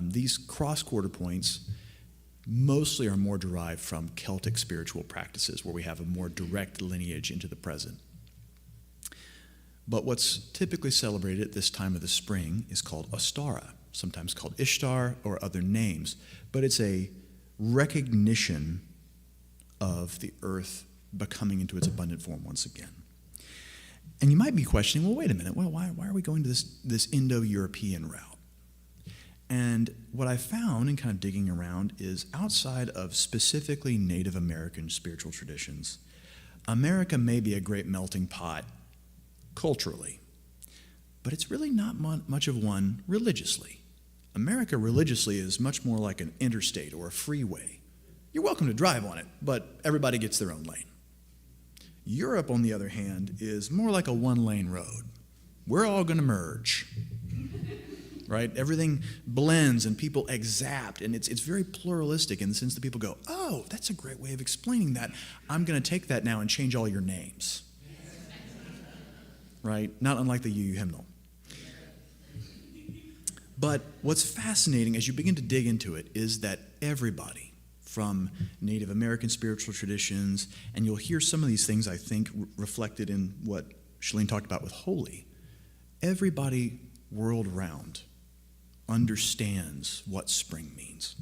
These cross-quarter points mostly are more derived from Celtic spiritual practices, where we have a more direct lineage into the present. But what's typically celebrated at this time of the spring is called Ostara, sometimes called Ishtar or other names, but it's a recognition of the earth becoming into its abundant form once again. And you might be questioning, well, wait a minute, why are we going to this Indo-European route? And what I found in kind of digging around is outside of specifically Native American spiritual traditions, America may be a great melting pot culturally, but it's really not much of one religiously. America religiously is much more like an interstate or a freeway. You're welcome to drive on it, but everybody gets their own lane. Europe, on the other hand, is more like a one-lane road. We're all going to merge, right? Everything blends and people exact, and it's very pluralistic in the sense that people go, oh, that's a great way of explaining that. I'm going to take that now and change all your names. Right? Not unlike the UU hymnal. But what's fascinating as you begin to dig into it is that everybody, from Native American spiritual traditions, and you'll hear some of these things, I think, reflected in what Shalin talked about with holy, everybody world round understands what spring means.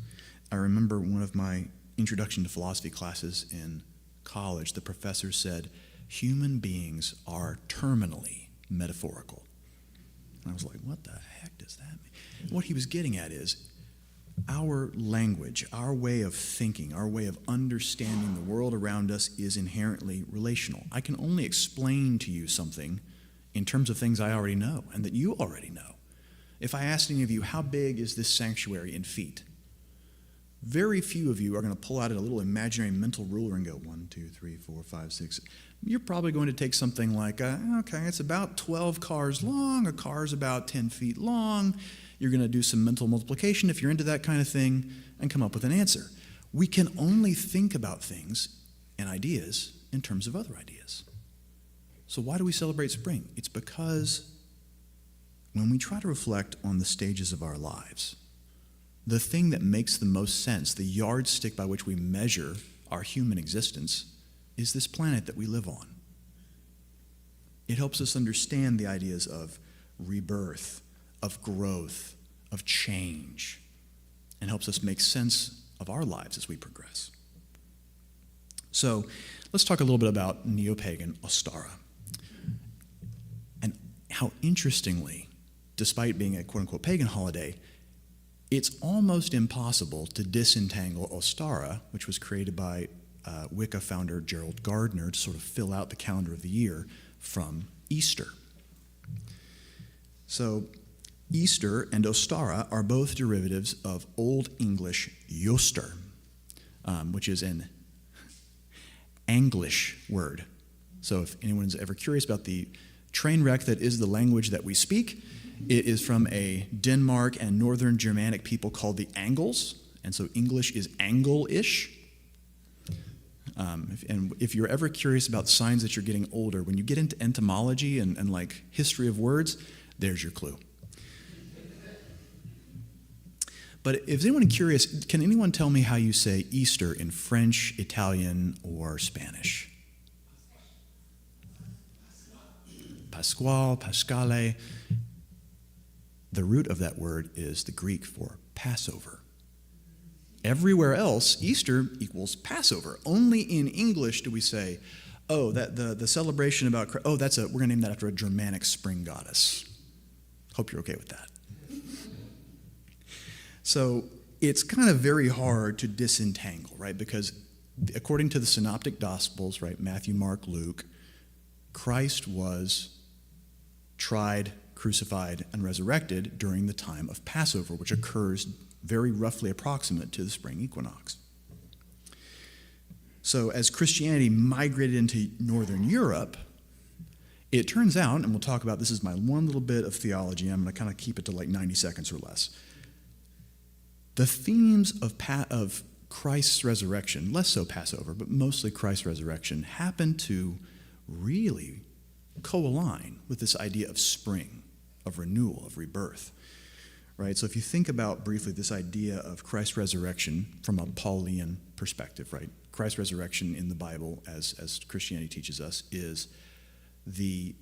I remember one of my introduction to philosophy classes in college, the professor said, human beings are terminally metaphorical. And I was like, what the heck does that mean? What he was getting at is our language, our way of thinking, our way of understanding the world around us is inherently relational. I can only explain to you something in terms of things I already know and that you already know. If I asked any of you, how big is this sanctuary in feet? Very few of you are going to pull out a little imaginary mental ruler and go 1, 2, 3, 4, 5, 6. You're probably going to take something like, okay, it's about 12 cars long. A car's about 10 feet long. You're going to do some mental multiplication if you're into that kind of thing and come up with an answer. We can only think about things and ideas in terms of other ideas. So why do we celebrate spring? It's because when we try to reflect on the stages of our lives, the thing that makes the most sense, the yardstick by which we measure our human existence, is this planet that we live on. It helps us understand the ideas of rebirth, of growth, of change, and helps us make sense of our lives as we progress. So let's talk a little bit about neo-pagan Ostara, and how interestingly, despite being a quote-unquote pagan holiday, it's almost impossible to disentangle Ostara, which was created by Wicca founder Gerald Gardner to sort of fill out the calendar of the year, from Easter. So Easter and Ostara are both derivatives of Old English Yoster, which is an Anglish word. So if anyone's ever curious about the train wreck that is the language that we speak, it is from a Denmark and Northern Germanic people called the Angles, and so English is Angle-ish. And if you're ever curious about signs that you're getting older, when you get into etymology and like history of words, there's your clue. But if anyone is curious, can anyone tell me how you say Easter in French, Italian, or Spanish? Pasquale, Pascale. The root of that word is the Greek for Passover. Everywhere else, Easter equals Passover. Only in English do we say, oh, that the celebration about, we're going to name that after a Germanic spring goddess. Hope you're okay with that. So it's kind of very hard to disentangle, right? Because according to the Synoptic Gospels, right, Matthew, Mark, Luke, Christ was tried, crucified, and resurrected during the time of Passover, which occurs very roughly approximate to the spring equinox. So as Christianity migrated into Northern Europe, it turns out, and we'll talk about, this is my one little bit of theology, I'm going to kind of keep it to like 90 seconds or less. The themes of Christ's resurrection, less so Passover, but mostly Christ's resurrection, happen to really co-align with this idea of spring, of renewal, of rebirth. Right? So if you think about briefly this idea of Christ's resurrection from a Pauline perspective, right? Christ's resurrection in the Bible, as Christianity teaches us, is the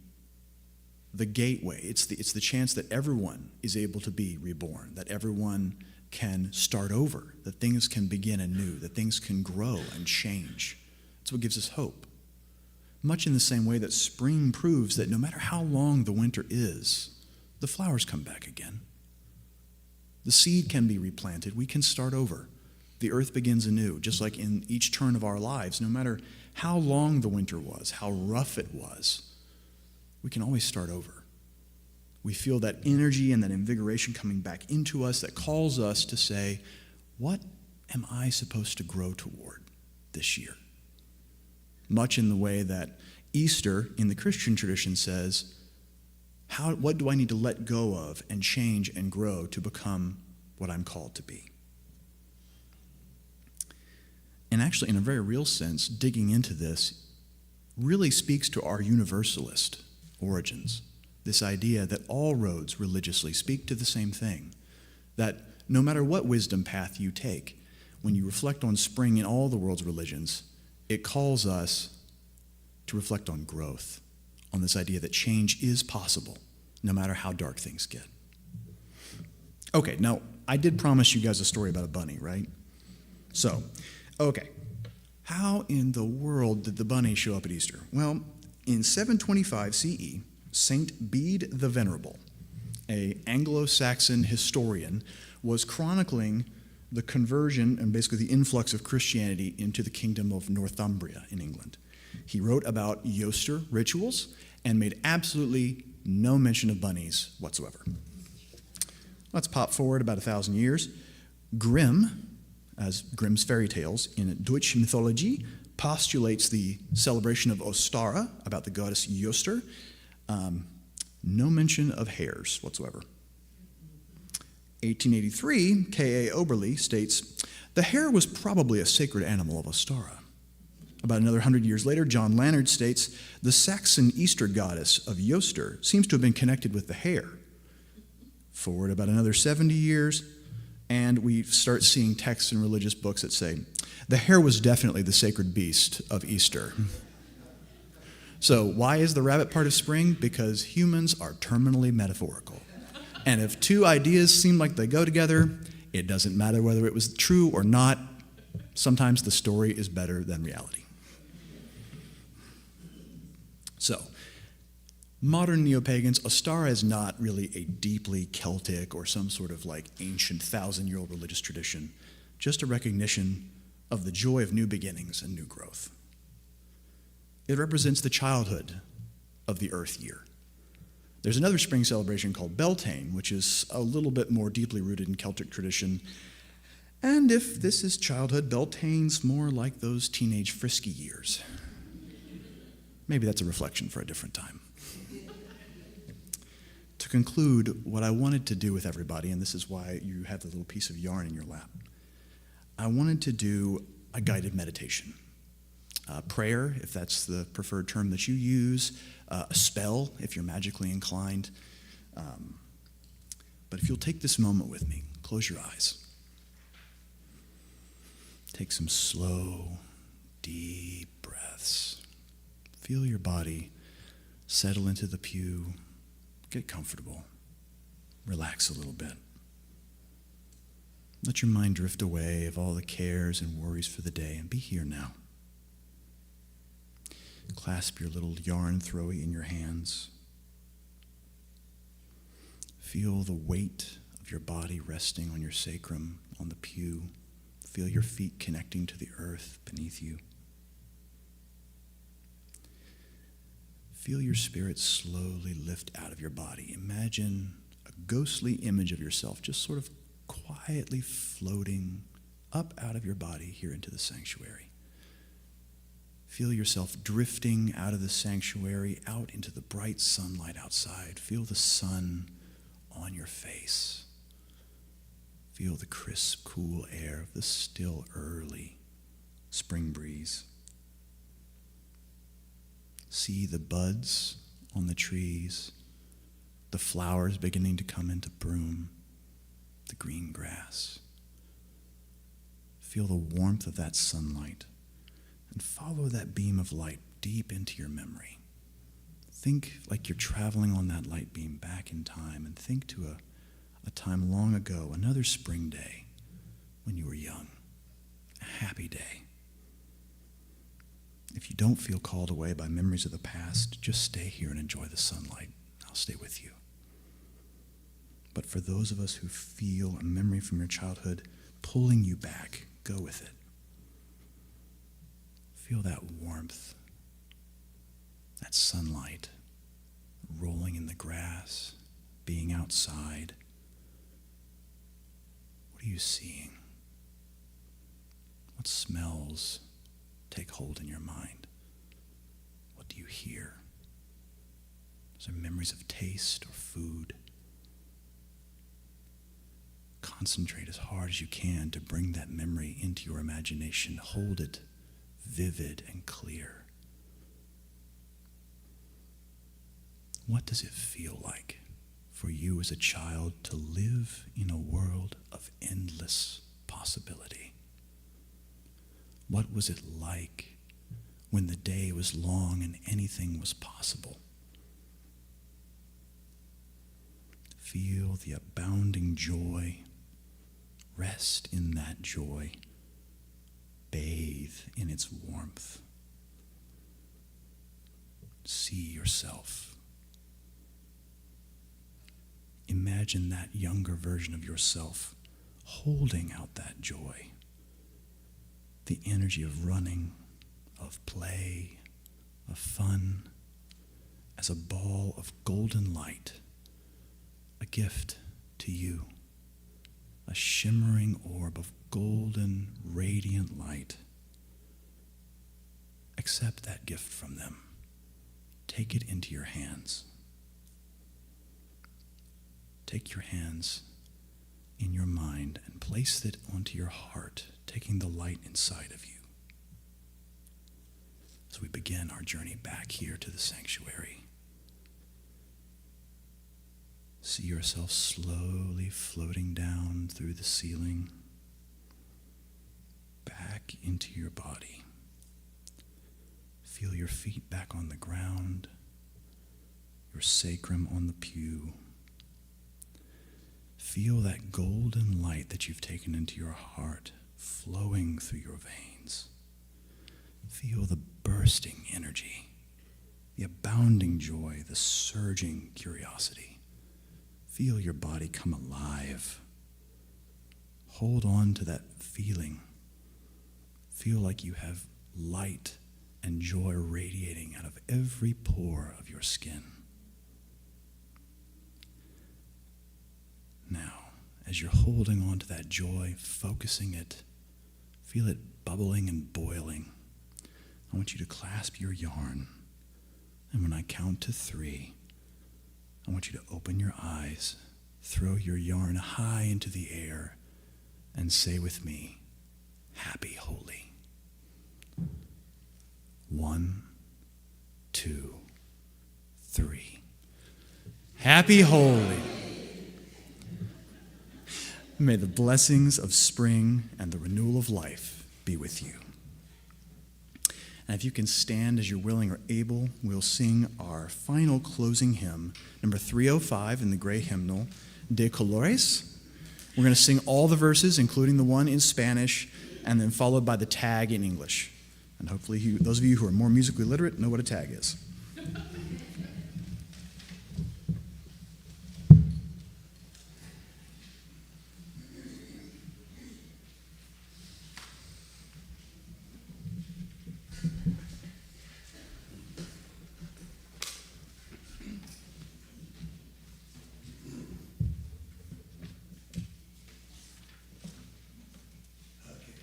gateway. It's the chance that everyone is able to be reborn, that everyone can start over, that things can begin anew, that things can grow and change. That's what gives us hope. Much in the same way that spring proves that no matter how long the winter is, the flowers come back again. The seed can be replanted. We can start over. The earth begins anew, just like in each turn of our lives. No matter how long the winter was, how rough it was, we can always start over. We feel that energy and that invigoration coming back into us that calls us to say, what am I supposed to grow toward this year? Much in the way that Easter in the Christian tradition says, what do I need to let go of and change and grow to become what I'm called to be? And actually, in a very real sense, digging into this really speaks to our universalist origins. This idea that all roads religiously speak to the same thing, that no matter what wisdom path you take, when you reflect on spring in all the world's religions, it calls us to reflect on growth, on this idea that change is possible, no matter how dark things get. Okay, now, I did promise you guys a story about a bunny, right? So, okay, how in the world did the bunny show up at Easter? Well, in 725 CE, Saint Bede the Venerable, an Anglo-Saxon historian, was chronicling the conversion and basically the influx of Christianity into the kingdom of Northumbria in England. He wrote about Easter rituals and made absolutely no mention of bunnies whatsoever. Let's pop forward about 1,000 years. Grimm, as Grimm's fairy tales in Deutsche Mythologie, postulates the celebration of Ostara, about the goddess Easter. No mention of hares whatsoever. 1883, K.A. Oberle states, the hare was probably a sacred animal of Ostara. About another 100 years later, John Lannard states, the Saxon Easter goddess of Easter seems to have been connected with the hare. Forward about another 70 years, and we start seeing texts in religious books that say, the hare was definitely the sacred beast of Easter. So why is the rabbit part of spring? Because humans are terminally metaphorical. And if two ideas seem like they go together, it doesn't matter whether it was true or not. Sometimes the story is better than reality. So, modern neo-pagans, Ostara is not really a deeply Celtic or some sort of like ancient 1,000-year-old religious tradition, just a recognition of the joy of new beginnings and new growth. It represents the childhood of the earth year. There's another spring celebration called Beltane, which is a little bit more deeply rooted in Celtic tradition. And if this is childhood, Beltane's more like those teenage frisky years. Maybe that's a reflection for a different time. To conclude, what I wanted to do with everybody, and this is why you have the little piece of yarn in your lap, I wanted to do a guided meditation. Prayer, if that's the preferred term that you use, a spell, if you're magically inclined. But if you'll take this moment with me, close your eyes. Take some slow, deep breaths. Feel your body settle into the pew. Get comfortable. Relax a little bit. Let your mind drift away of all the cares and worries for the day and be here now. Clasp your little yarn throwy in your hands. Feel the weight of your body resting on your sacrum, on the pew. Feel your feet connecting to the earth beneath you. Feel your spirit slowly lift out of your body. Imagine a ghostly image of yourself just sort of quietly floating up out of your body here into the sanctuary. Feel yourself drifting out of the sanctuary, out into the bright sunlight outside. Feel the sun on your face. Feel the crisp, cool air of the still early spring breeze. See the buds on the trees, the flowers beginning to come into bloom, the green grass. Feel the warmth of that sunlight and follow that beam of light deep into your memory. Think like you're traveling on that light beam back in time, and think to a time long ago, another spring day when you were young, a happy day. If you don't feel called away by memories of the past, just stay here and enjoy the sunlight. I'll stay with you. But for those of us who feel a memory from your childhood pulling you back, go with it. Feel that warmth, that sunlight rolling in the grass, being outside. What are you seeing? What smells take hold in your mind? What do you hear? Is there memories of taste or food? Concentrate as hard as you can to bring that memory into your imagination. Hold it vivid and clear. What does it feel like for you as a child to live in a world of endless possibility? What was it like when the day was long and anything was possible? Feel the abounding joy. Rest in that joy. Bathe in its warmth. See yourself. Imagine that younger version of yourself holding out that joy. The energy of running, of play, of fun, as a ball of golden light, a gift to you, a shimmering orb of golden, radiant light. Accept that gift from them. Take it into your hands. Take your hands in your mind and place it onto your heart, taking the light inside of you. As we begin our journey back here to the sanctuary, see yourself slowly floating down through the ceiling, back into your body. Feel your feet back on the ground, your sacrum on the pew. Feel that golden light that you've taken into your heart flowing through your veins. Feel the bursting energy, the abounding joy, the surging curiosity. Feel your body come alive. Hold on to that feeling. Feel like you have light and joy radiating out of every pore of your skin. Now, as you're holding on to that joy, focusing it, feel it bubbling and boiling. I want you to clasp your yarn. And when I count to 3, I want you to open your eyes, throw your yarn high into the air, and say with me, happy holy. 1, 2, 3. Happy holy. May the blessings of spring and the renewal of life be with you. And if you can stand as you're willing or able, we'll sing our final closing hymn, number 305 in the gray hymnal, De Colores. We're going to sing all the verses, including the one in Spanish, and then followed by the tag in English. And hopefully those of you who are more musically literate know what a tag is.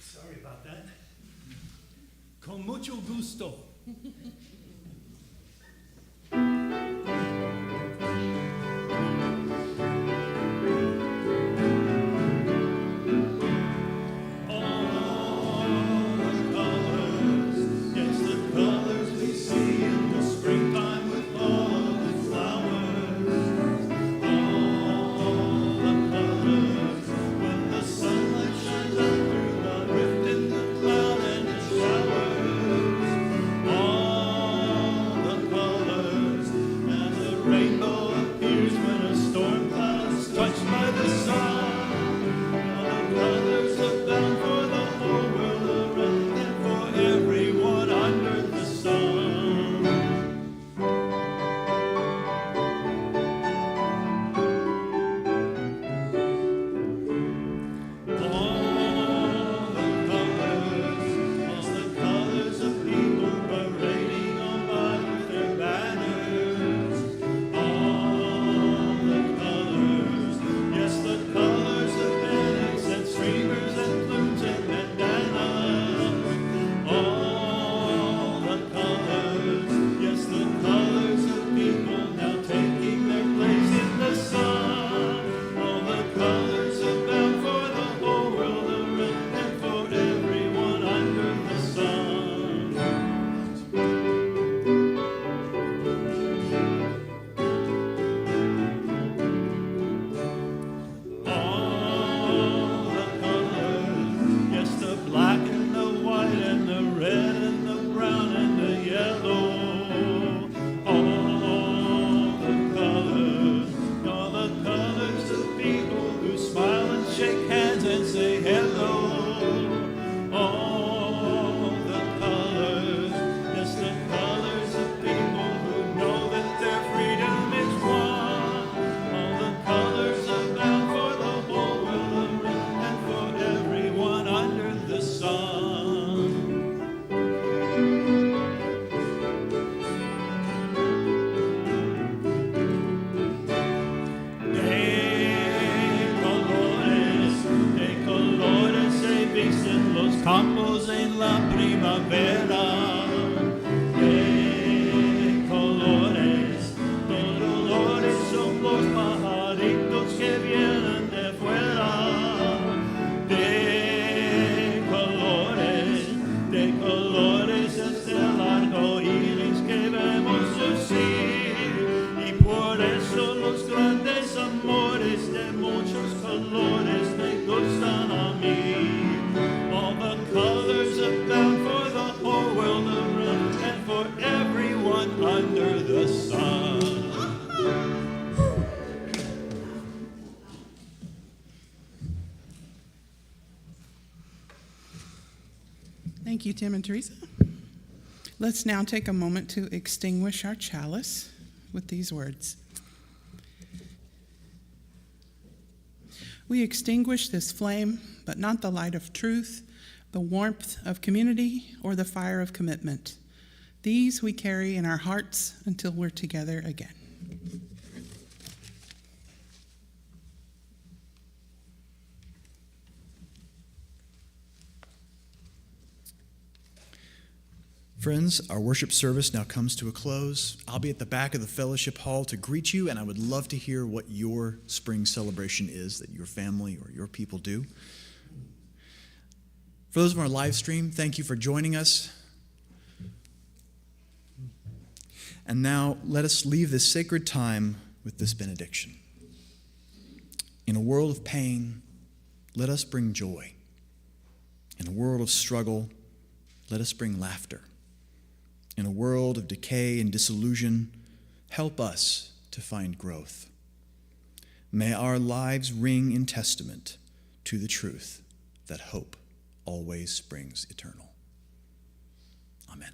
Sorry about that. Con mucho gusto. All crecen los campos en la primavera. De colores son los pajaritos que vienen de fuera. De colores es el arco iris que vemos lucir. Y por eso los grandes amores de muchos colores me gustan a mí. All the colors abound for the whole world around and for everyone under the sun. Thank you, Tim and Teresa. Let's now take a moment to extinguish our chalice with these words. We extinguish this flame, but not the light of truth, the warmth of community, or the fire of commitment. These we carry in our hearts until we're together again. Friends, our worship service now comes to a close. I'll be at the back of the fellowship hall to greet you, and I would love to hear what your spring celebration is that your family or your people do. For those of our live stream, thank you for joining us. And now let us leave this sacred time with this benediction. In a world of pain, let us bring joy. In a world of struggle, let us bring laughter. In a world of decay and disillusion, help us to find growth. May our lives ring in testament to the truth that hope always springs eternal. Amen.